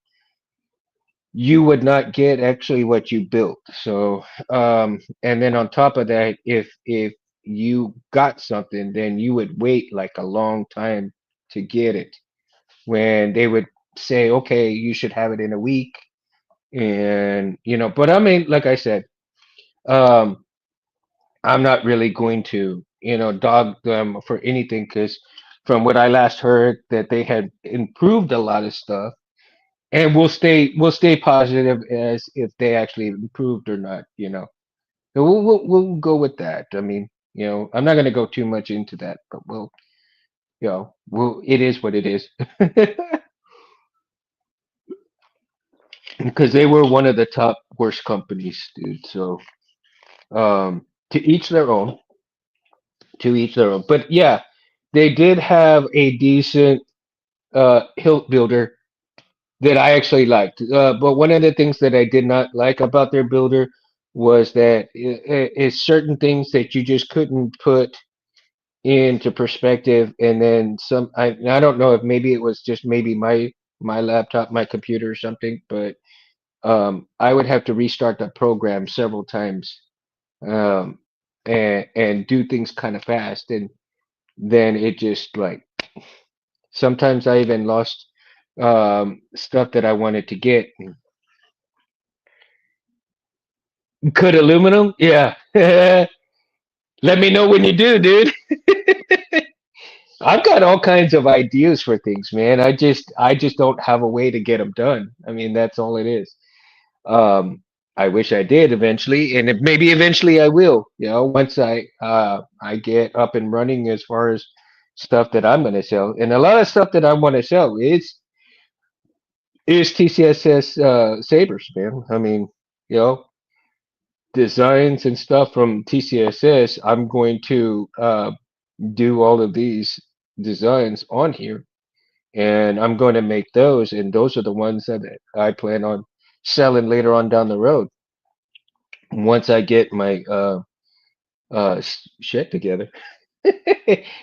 you would not get actually what you built. So, and then on top of that, if you got something, then you would wait like a long time to get it. When they would say, okay, you should have it in a week, and but I mean, like I said, um, I'm not really going to dog them for anything because from what I last heard, that they had improved a lot of stuff, and we'll stay positive as if they actually improved or not. So we'll go with that. I mean, I'm not going to go too much into that, but it is what it is. Because they were one of the top worst companies, dude. So to each their own, to each their own. But yeah, they did have a decent hilt builder that I actually liked. But one of the things that I did not like about their builder was that it's certain things that you just couldn't put into perspective, and then some. I don't know if maybe it was just maybe my laptop, my computer, or something, but I would have to restart the program several times, um, and do things kind of fast, and then it just like sometimes I even lost stuff that I wanted to get. Could aluminum? Yeah. Let me know when you do, dude. I've got all kinds of ideas for things, man. I just don't have a way to get them done. I mean, that's all it is. Um, I wish I did eventually, and maybe eventually I will. Once I get up and running as far as stuff that I'm going to sell, and a lot of stuff that I want to sell is TCSS sabers, man. I mean, you know, designs and stuff from TCSS. I'm going to do all of these designs on here, and I'm going to make those, and those are the ones that I plan on selling later on down the road once I get my shit together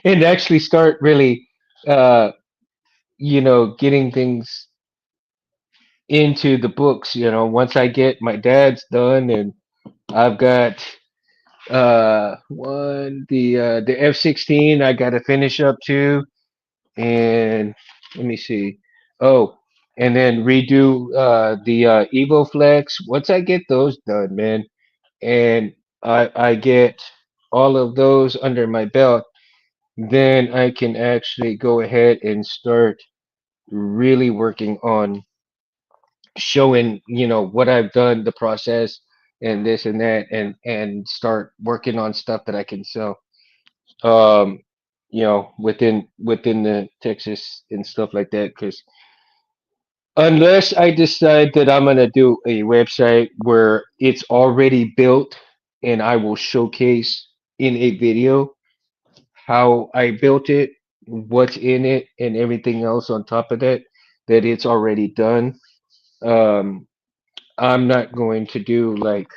and actually start really uh getting things into the books. Once I get my dad's done, and I've got the F-16 I got to finish up too, and let me see. Oh, and then redo the Evo Flex. Once I get those done, man, and I get all of those under my belt, then I can actually go ahead and start really working on showing, what I've done, the process, and this and that, and start working on stuff that I can sell. Um, within the Texas and stuff like that, because unless I decide that I'm gonna do a website where it's already built and I will showcase in a video how I built it, what's in it, and everything else on top of that, that it's already done. Um, I'm not going to do like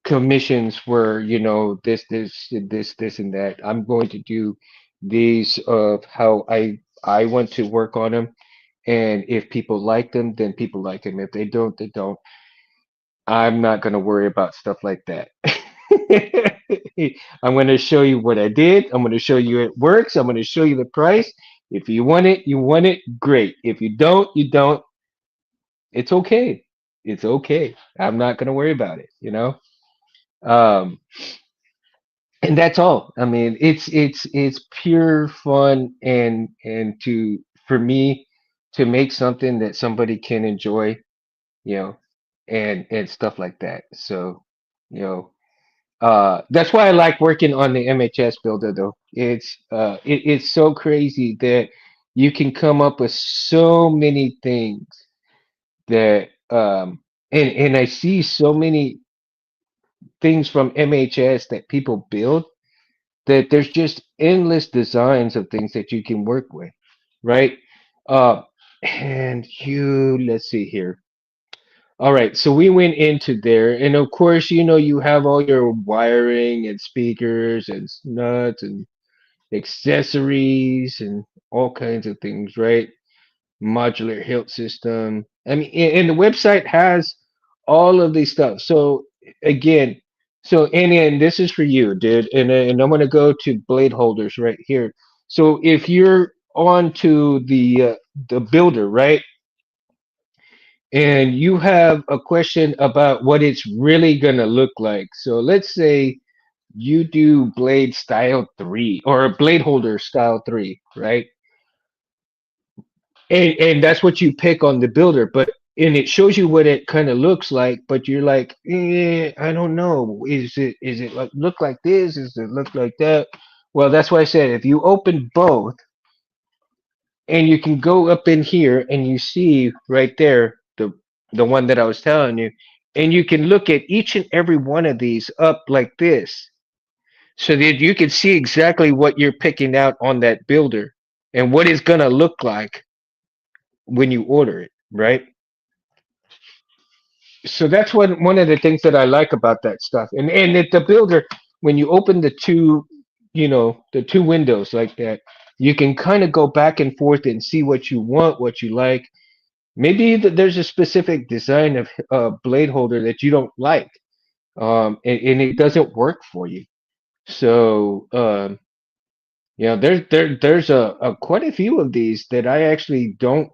commissions where, this, and that. I'm going to do these of how I want to work on them. And if people like them, then people like them. If they don't, they don't. I'm not going to worry about stuff like that. I'm going to show you what I did. I'm going to show you it works. I'm going to show you the price. If you want it, you want it. Great. If you don't, you don't. It's okay. It's okay. I'm not going to worry about it. Um, and that's all. I mean, it's pure fun, and to for me to make something that somebody can enjoy, you know, and stuff like that. So, you know, that's why I like working on the MHS builder though. It's so crazy that you can come up with so many things that and I see so many things from MHS that people build that there's just endless designs of things that you can work with, right? Uh, and you, let's see here. All right, so we went into there, and of course, you know, you have all your wiring and speakers and nuts and accessories and all kinds of things, right? Modular hilt system. I mean, and the website has all of these stuff. So again, so and this is for you, dude. And I'm gonna go to blade holders right here. So if you're on to the builder, right, and you have a question about what it's really gonna look like. So let's say you do blade style 3 or blade holder style 3, right? And that's what you pick on the builder, but and it shows you what it kind of looks like, but you're like, I don't know. Is it like look like this? Is it look like that? Well, that's why I said if you open both and you can go up in here and you see right there the one that I was telling you, and you can look at each and every one of these up like this, so that you can see exactly what you're picking out on that builder and what it's gonna look like when you order it, right? So that's one of the things that I like about that stuff. And the builder, when you open the two, you know, the two windows like that, you can kind of go back and forth and see what you want, what you like. Maybe there's a specific design of blade holder that you don't like, and it doesn't work for you. So yeah, there's a quite a few of these that I actually don't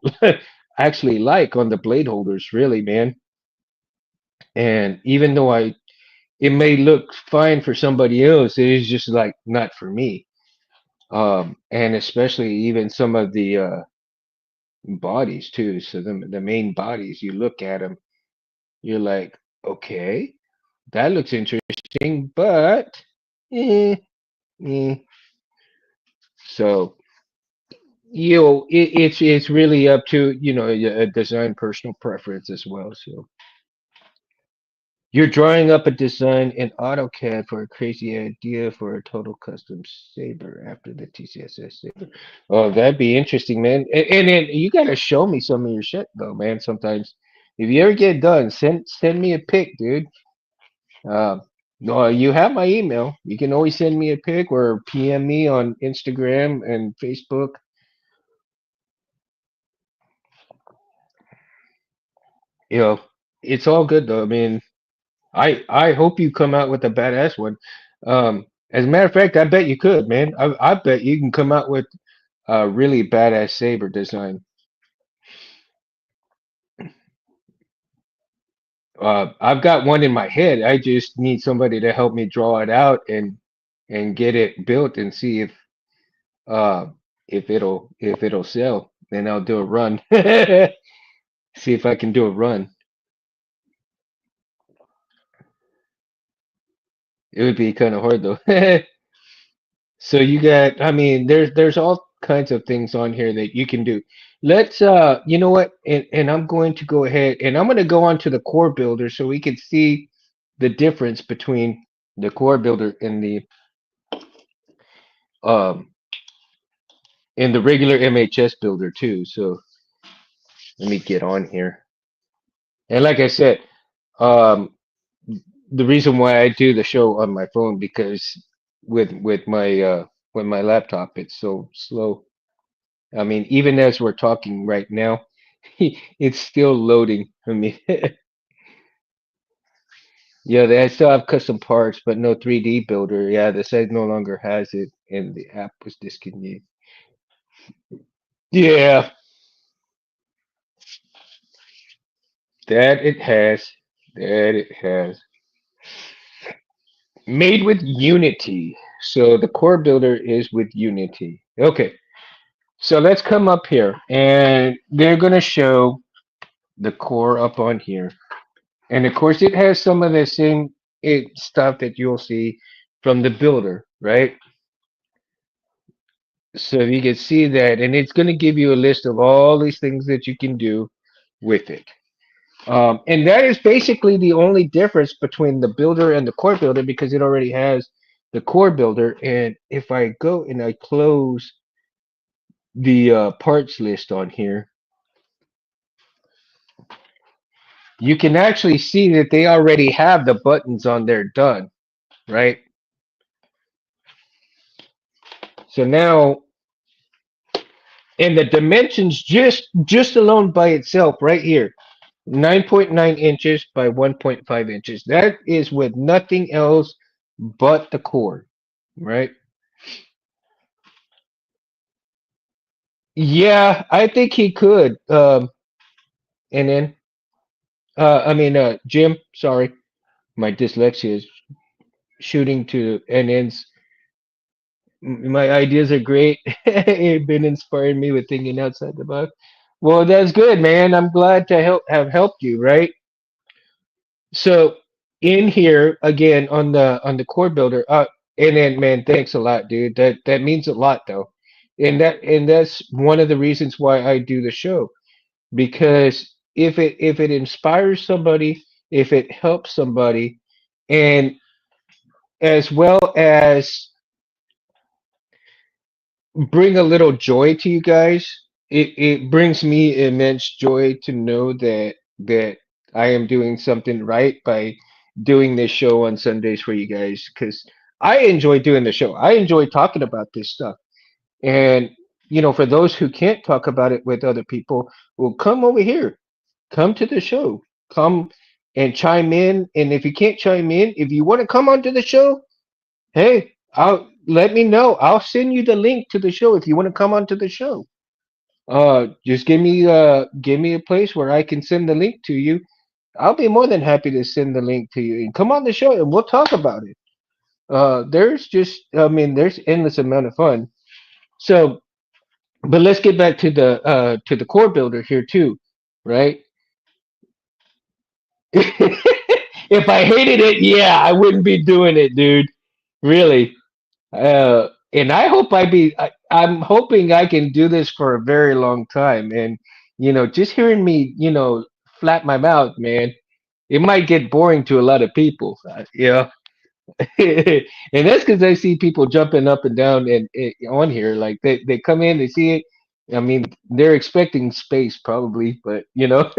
actually like on the blade holders, really, man. And even though it may look fine for somebody else, it is just like not for me. And especially even some of the bodies too. So the main bodies, you look at them, you're like, okay, that looks interesting, but eh, eh. So it's really up to a design personal preference as well. So you're drawing up a design in AutoCAD for a crazy idea for a total custom saber after the TCSS saber. Oh, that'd be interesting, man. And then you gotta show me some of your shit though, man. Sometimes, if you ever get done, send me a pic, dude. Uh, no, you have my email. You can always send me a pic or PM me on Instagram and Facebook. You know, it's all good though. I mean, I hope you come out with a badass one. As a matter of fact, I bet you could, man. I bet you can come out with a really badass saber design. I've got one in my head. I just need somebody to help me draw it out and get it built and see uh if it'll sell. Then I'll do a run. See if I can do a run. It would be kind of hard though. So you got, I mean, there's all kinds of things on here that you can do. Let's you know what? And I'm going to go ahead and I'm going to go on to the core builder so we can see the difference between the core builder um and the regular MHS builder too. So let me get on here. And like I said, um the reason why I do the show on my phone because with my laptop it's so slow. I mean, even as we're talking right now, it's still loading. I mean, yeah, they still have custom parts, but no 3D builder. Yeah, the site no longer has it, and the app was discontinued. Yeah, that it has. That it has. Made with Unity. So the core builder is with Unity. Okay. So let's come up here, and they're gonna show the core up on here, and of course it has some of the same stuff that you'll see from the builder, right? So you can see that, and it's gonna give you a list of all these things that you can do with it. And that is basically the only difference between the builder and the core builder because it already has the core builder. And if I go and I close the parts list on here, you can actually see that they already have the buttons on there done, right? So now, and the dimensions just alone by itself right here, 9.9 inches by 1.5 inches. That is with nothing else but the core, right? Yeah, I think he could. And then, Jim, sorry, my dyslexia is shooting to NN's. My ideas are great. It's been inspiring me with thinking outside the box. Well, that's good, man. I'm glad to have helped you, right? So in here again on the core builder, and then man, thanks a lot, dude. That means a lot though. And that's one of the reasons why I do the show because if it inspires somebody, if it helps somebody, and as well as bring a little joy to you guys, it brings me immense joy to know that I am doing something right by doing this show on Sundays for you guys because I enjoy doing the show. I enjoy talking about this stuff. And for those who can't talk about it with other people, well, come over here. Come to the show. Come and chime in. And if you can't chime in, if you want to come onto the show, hey, I'll let me know. I'll send you the link to the show if you want to come onto the show. Just give me a place where I can send the link to you. I'll be more than happy to send the link to you and come on the show and we'll talk about it. There's just I mean there's endless amount of fun. So, but let's get back to the core builder here too, right? If I hated it, yeah, I wouldn't be doing it, dude. Really. And I hope I'm hoping I can do this for a very long time. And, just hearing me, flap my mouth, man, it might get boring to a lot of people, and that's because I see people jumping up and down and on here. Like they come in, they see it. I mean, they're expecting space probably, but, you know,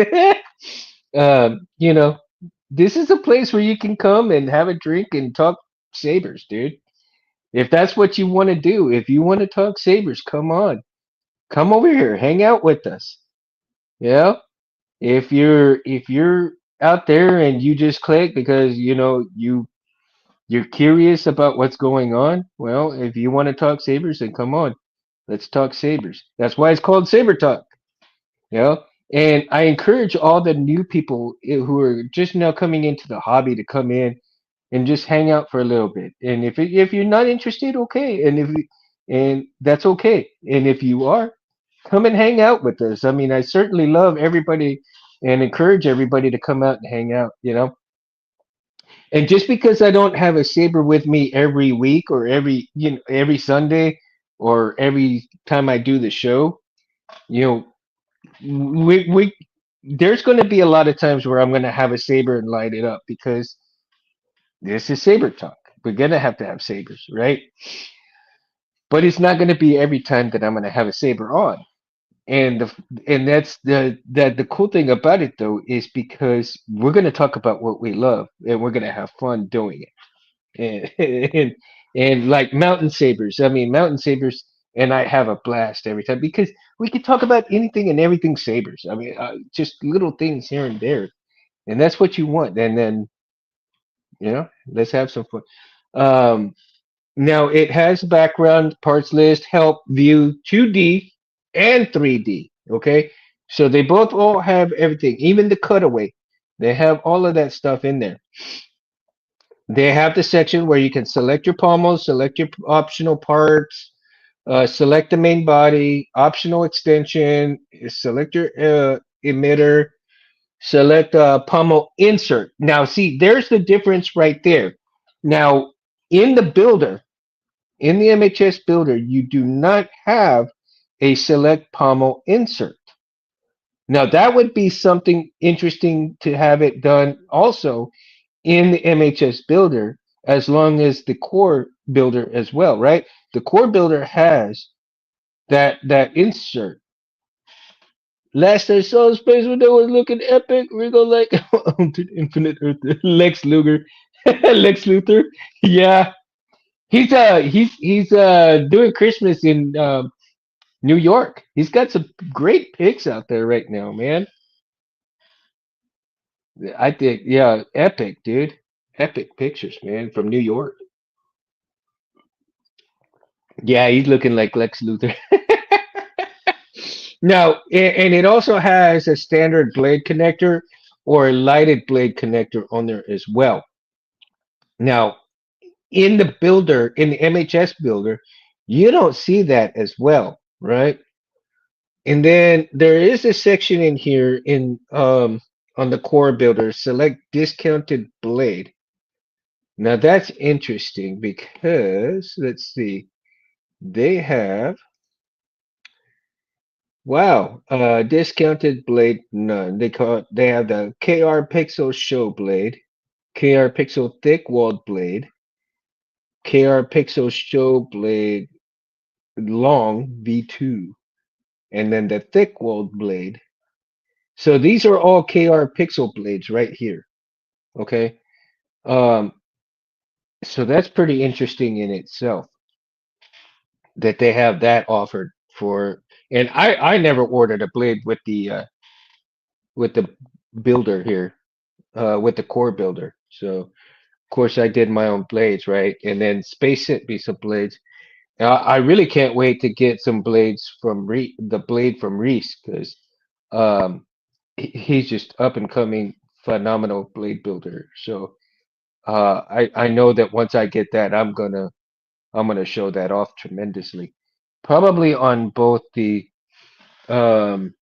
this is a place where you can come and have a drink and talk sabers, dude. If that's what you want to do, if you want to talk sabers, come on. Come over here, hang out with us. Yeah. If you're out there and you just click because you're curious about what's going on, well, if you want to talk sabers, then come on. Let's talk sabers. That's why it's called Saber Talk. Yeah. And I encourage all the new people who are just now coming into the hobby to come in and just hang out for a little bit. And if you're not interested, okay. And that's okay. And if you are, come and hang out with us. I mean, I certainly love everybody and encourage everybody to come out and hang out. And just because I don't have a saber with me every week or every Sunday or every time I do the show, you know, we there's going to be a lot of times where I'm going to have a saber and light it up because this is saber talk. We're going to have sabers, right? But it's not going to be every time that I'm going to have a saber on. And that's the cool thing about it though is because we're going to talk about what we love and we're going to have fun doing it. And like mountain sabers. I mean, mountain sabers and I have a blast every time because we can talk about anything and everything sabers. I mean, just little things here and there. And that's what you want. And then, let's have some fun. Um, Now it has background parts list, help view 2D and 3D. Okay, so they both all have everything, even the cutaway. They have all of that stuff in there. They have the section where you can select your pommels, select your optional parts, select the main body, optional extension, select your emitter, select pommel insert. Now, see, there's the difference right there. Now, in the builder, in the MHS builder, you do not have a select pommel insert. Now, that would be something interesting to have it done also in the MHS builder, as long as the core builder as well, right? The core builder has that insert. Last I saw Space Window was looking epic. We're going like Infinite Earth. Lex Luger. Lex Luthor. Yeah. He's doing Christmas in New York. He's got some great pics out there right now, man. I think yeah, epic, dude. Epic pictures, man, from New York. Yeah, he's looking like Lex Luthor. Now, and it also has a standard blade connector or a lighted blade connector on there as well. Now, in the builder, in the MHS builder, you don't see that as well, right? And then there is a section in here in on the core builder, select discounted blade. Now that's interesting because let's see, they have wow, discounted blade none. They have the KR Pixel Show blade, KR Pixel thick walled blade, KR Pixel Show blade long V2, and then the thick walled blade. So these are all KR Pixel blades right here. Okay. Um, so that's pretty interesting in itself that they have that offered for. And I never ordered a blade with the builder here, with the core builder. So of course I did my own blades, right? And then Space sent me some blades. I really can't wait to get some blades from the blade from Reese because um, he's just up and coming phenomenal blade builder. So I know that once I get that, I'm gonna show that off tremendously. Probably on um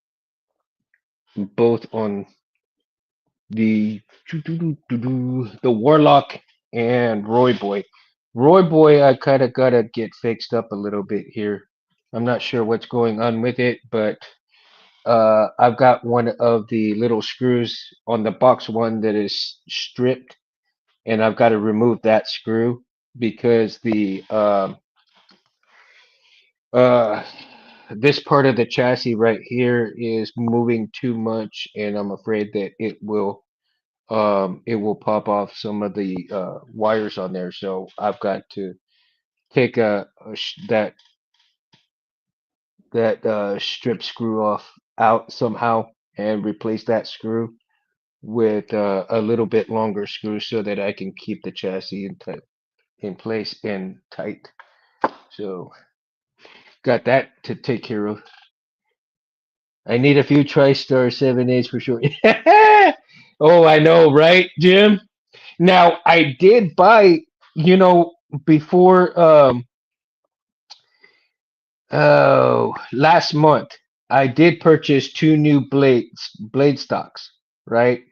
both on the the Warlock and Roy Boy. Roy Boy, I kind of gotta get fixed up a little bit here. I'm not sure what's going on with it, but I've got one of the little screws on the box one that is stripped, and I've got to remove that screw because the uh, this part of the chassis right here is moving too much, and I'm afraid that it will pop off some of the wires on there. So I've got to take that strip screw off out somehow and replace that screw with a little bit longer screw so that I can keep the chassis in place and tight. So got that to take care of. I need a few TriStar 7/8 for sure. Oh, I know, right, Jim? Now I did buy, you know, before last month I did purchase two new blade stocks, right?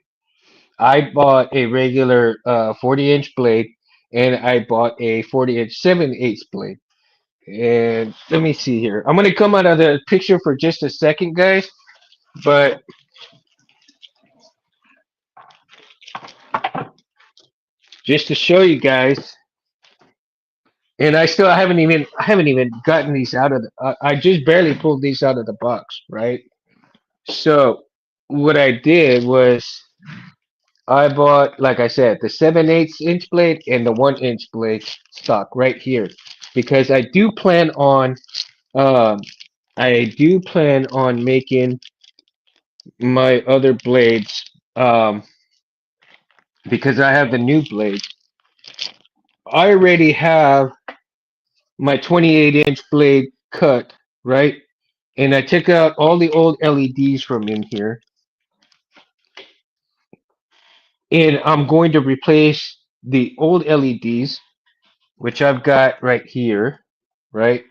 I bought a regular 40-inch blade and I bought a 40-inch 7/8 blade. And let me see here. I'm gonna come out of the picture for just a second, guys. But just to show you guys, and I haven't even gotten these out of I just barely pulled these out of the box, right? So what I did was I bought, like I said, the 7/8 inch blade and the 1 inch blade stock right here because um I do plan on making my other blades because I have the new blade. I already have my 28-inch blade cut, right? And I took out all the old LEDs from in here, and I'm going to replace the old LEDs, which I've got right here, right?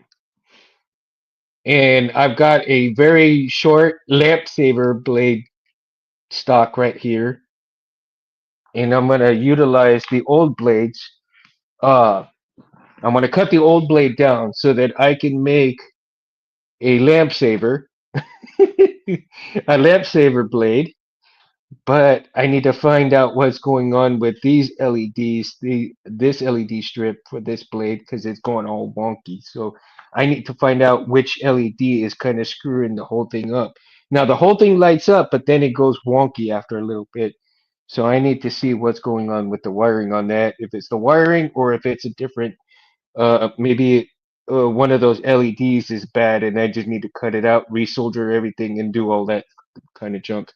And I've got a very short lamp saver blade stock right here, and I'm gonna utilize the old blades. Uh, I'm gonna cut the old blade down so that I can make a lamp saver, a lamp saver blade. But I need to find out what's going on with these LEDs, this LED strip for this blade because it's going all wonky. So I need to find out which LED is kind of screwing the whole thing up. Now the whole thing lights up, but then it goes wonky after a little bit. So I need to see what's going on with the wiring on that. If it's the wiring or if it's a different, maybe one of those LEDs is bad and I just need to cut it out, resolder everything, and do all that kind of junk.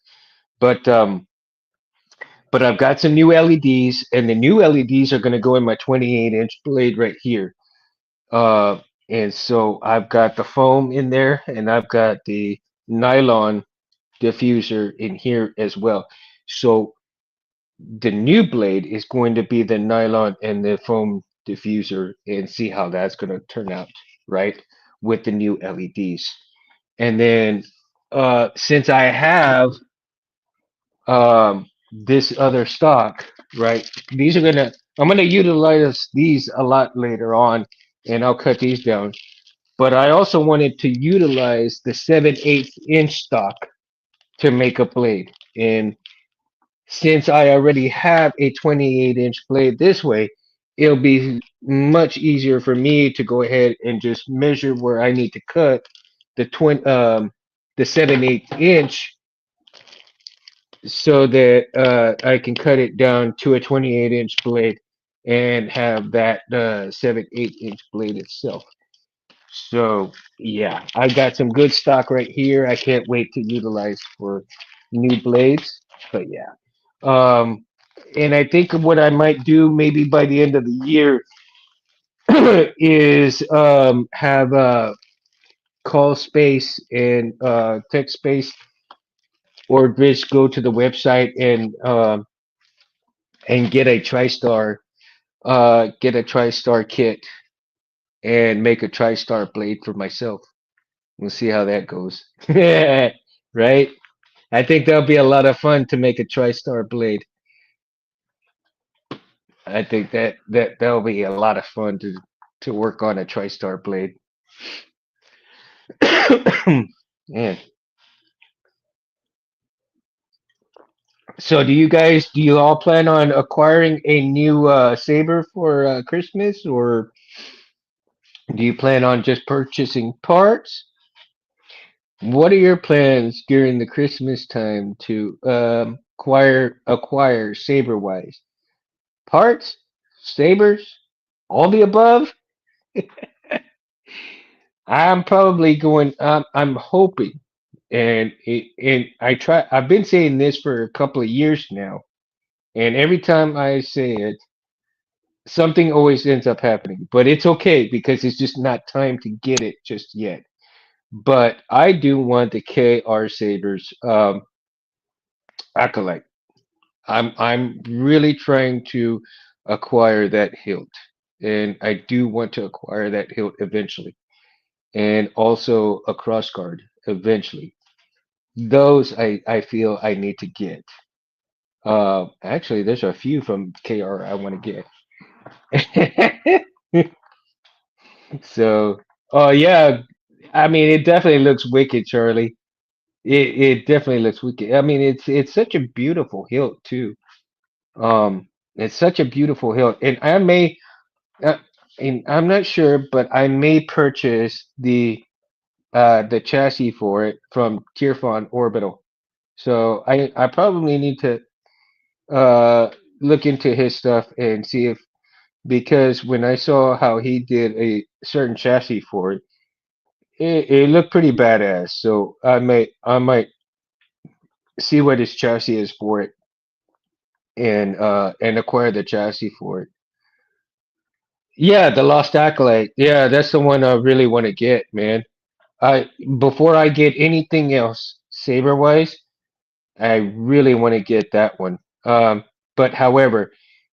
But I've got some new LEDs, and the new LEDs are going to go in my 28-inch blade right here. Uh, and so I've got the foam in there, and I've got the nylon diffuser in here as well. So the new blade is going to be the nylon and the foam diffuser, and see how that's going to turn out, right? With the new LEDs. And then since I have this other stock, right? These are gonna I'm gonna utilize these a lot later on, and I'll cut these down. But I also wanted to utilize the 7/8 inch stock to make a blade. And since I already have a 28-inch blade this way, it'll be much easier for me to go ahead and just measure where I need to cut the twin the 7/8 inch so that I can cut it down to a 28-inch blade and have that 7/8 inch blade itself. So yeah, I got some good stock right here. I can't wait to utilize for new blades. But yeah, um, and I think what I might do maybe by the end of the year is have call space and text space, or just go to the website and get a TriStar kit and make a TriStar blade for myself. We'll see how that goes. Right? I think that'll be a lot of fun to make a TriStar blade. I think that'll be a lot of fun to work on a TriStar blade. Man. So do you all plan on acquiring a new saber for Christmas, or do you plan on just purchasing parts? What are your plans during the Christmas time to acquire saber wise? Parts, sabers, all the above? I'm probably going. I'm hoping, and I try. I've been saying this for a couple of years now, and every time I say it, something always ends up happening. But it's okay because it's just not time to get it just yet. But I do want the KR sabers acolyte. I'm really trying to acquire that hilt, and I do want to acquire that hilt eventually, and also a cross guard eventually. Those I feel I need to get. Actually, there's a few from KR I want to get. So, oh yeah, I mean it definitely looks wicked, Charlie. It definitely looks wicked. I mean it's such a beautiful hilt too. It's such a beautiful hilt, and uh, and I'm not sure, but I may purchase the chassis for it from Tierfon Orbital. So I probably need to uh look into his stuff and see if, because when I saw how he did a certain chassis for it, it looked pretty badass. So I might see what his chassis is for it and acquire the chassis for it. Yeah, the Lost Acolyte. Yeah, that's the one I really want to get, man. I Before I get anything else saber wise, I really want to get that one. But however,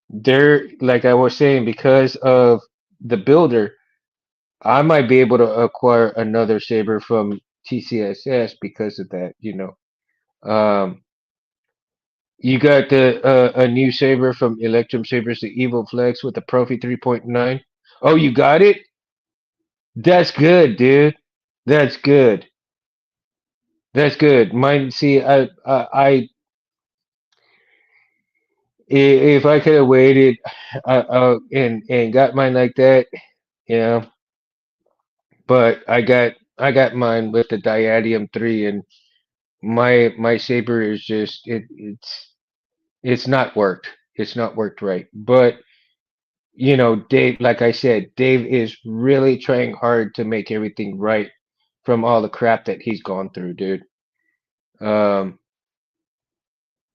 there, like I was saying, because of the builder, I might be able to acquire another saber from TCSS because of that. Um, you got the a new saber from Electrum Sabers, the Evo Flex with the Profi 3.9. Oh, you got it? That's good, dude. That's good. That's good. Mine. See, if I could have waited, and got mine like that, you know. But I got mine with the Diadium 3, and my saber is just it's not worked. It's not worked right. But Dave, like I said, Dave is really trying hard to make everything right from all the crap that he's gone through, dude. Um,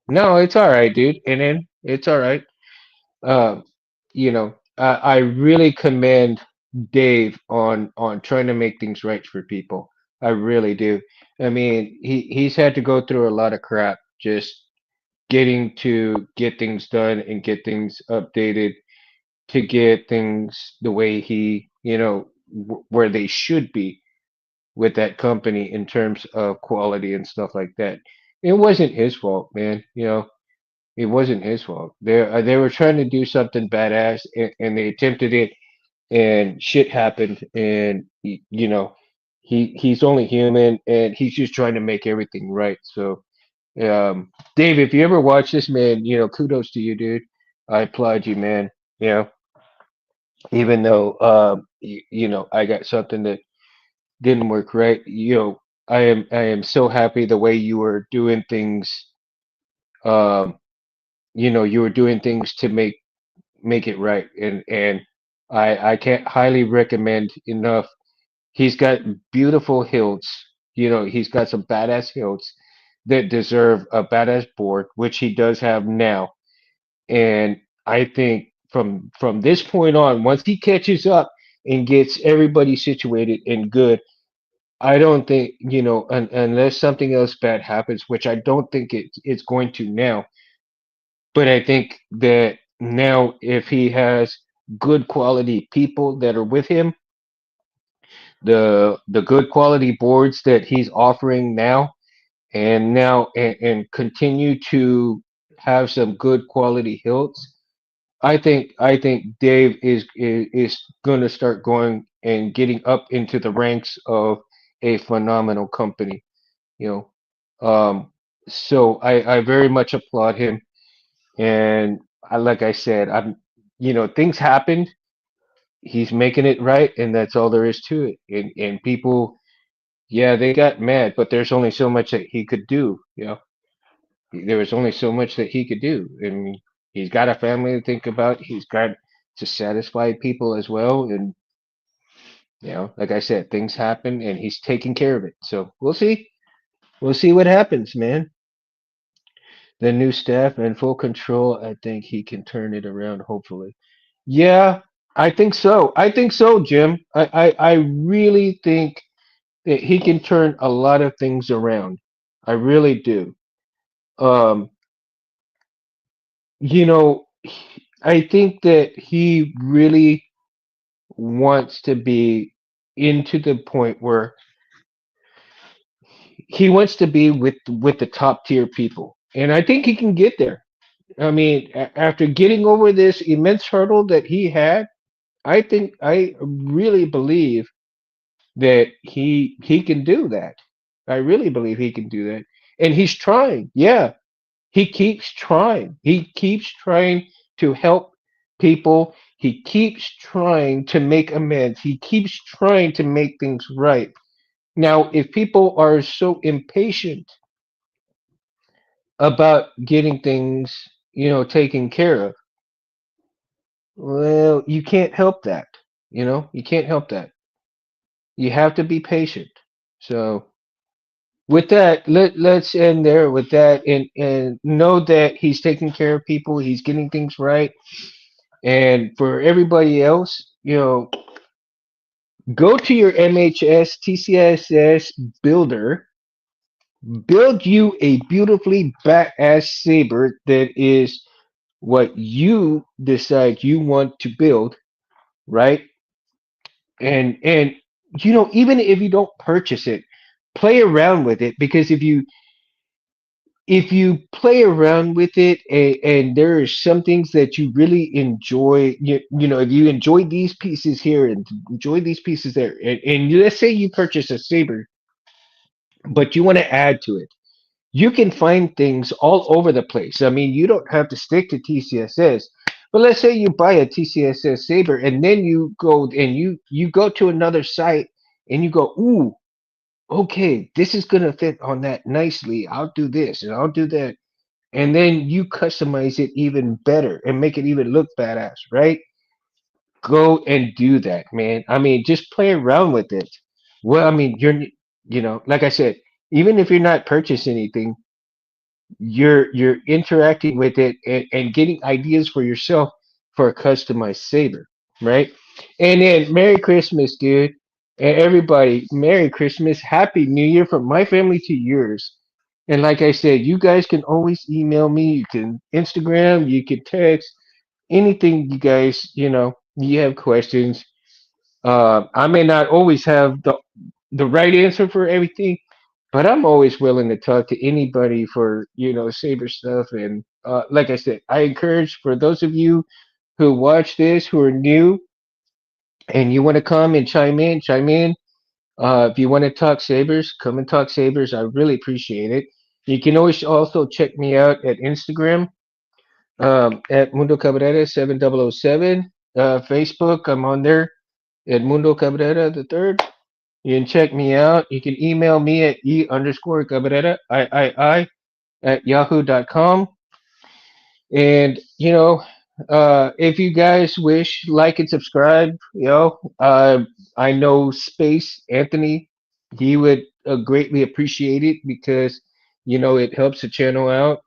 no, it's all right, dude. And then it's all right. Um, I really commend Dave on trying to make things right for people. I really do. I mean, he's had to go through a lot of crap just getting to get things done and get things updated to get things the way where they should be with that company in terms of quality and stuff like that. It wasn't his fault, man. It wasn't his fault. They were trying to do something badass, and they attempted it, and shit happened, and he's only human, and he's just trying to make everything right. So, Dave, if you ever watch this, man, kudos to you, dude. I applaud you, man. You know, even though I got something that didn't work right. I am so happy the way you were doing things. Um, you were doing things to make it right, and I can't highly recommend enough. He's got beautiful hilts. He's got some badass hilts that deserve a badass board, which he does have now. And I think from this point on, once he catches up and gets everybody situated and good, I don't think, unless something else bad happens, which I don't think it's going to now. But I think that now, if he has good quality people that are with him, the good quality boards that he's offering now, and continue to have some good quality hilts, I think Dave is going to start going and getting up into the ranks of a phenomenal company. You so I very much applaud him, and like I said, things happened. He's making it right, and that's all there is to it. And people, yeah, they got mad, but there's only so much that he could do. There was only so much that he could do, and he's got a family to think about. He's got to satisfy people as well, and like I said, things happen, and he's taking care of it. So we'll see. We'll see what happens, man. The new staff and full control. I think he can turn it around. Hopefully, yeah, I think so. I think so, Jim. I really think that he can turn a lot of things around. I really do. Um, I think that he really wants to be into the point where he wants to be with the top tier people, and I think he can get there. I mean, after getting over this immense hurdle that he had, I really believe that he can do that. I really believe he can do that, and he's trying. Yeah, he keeps trying. He keeps trying to help people. He keeps trying to make amends. He keeps trying to make things right. Now, if people are so impatient about getting things, taken care of, well, you can't help that. You can't help that. You have to be patient. So, with that, let's end there with that, and know that he's taking care of people. He's getting things right. And for everybody else, go to your MHS TCSS builder, build you a beautifully badass saber that is what you decide you want to build, right? and even if you don't purchase it, play around with it, because if you play around with it, and there are some things that you really enjoy, if you enjoy these pieces here and enjoy these pieces there, and let's say you purchase a saber, but you want to add to it, you can find things all over the place. I mean, you don't have to stick to TCSS, but let's say you buy a TCSS saber and then you go and you go to another site and you go, ooh, okay, this is gonna fit on that nicely. I'll do this and I'll do that, and then you customize it even better and make it even look badass, right? Go and do that, man. I mean, just play around with it. Well, I mean, like I said, even if you're not purchasing anything, you're interacting with it and getting ideas for yourself for a customized saber, right? And then Merry Christmas, dude. And everybody, Merry Christmas, Happy New Year from my family to yours. And like I said, you guys can always email me, you can Instagram, you can text, anything you guys, you have questions. I may not always have the right answer for everything, but I'm always willing to talk to anybody for saber stuff. And like I said, I encourage for those of you who watch this who are new and you want to come and chime in, chime in. If you want to talk sabers, come and talk sabers. I really appreciate it. You can always also check me out at Instagram, at Mundo Cabrera 7007. Facebook, I'm on there at Mundo Cabrera the third. You can check me out. You can email me at e_cabrera I at yahoo.com. And if you guys wish, like and subscribe. I know Space Anthony, he would greatly appreciate it, because it helps the channel out.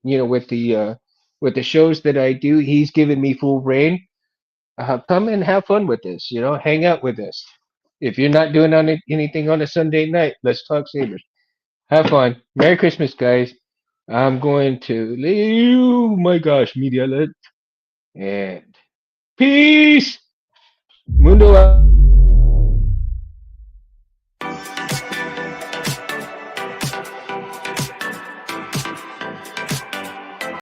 With the shows that I do, he's given me full reign. Come and have fun with this. Hang out with us. If you're not doing anything on a Sunday night, let's talk Sabres. Have fun. Merry Christmas, guys. I'm going to leave. Oh my gosh, media alert. And peace. Mundo out.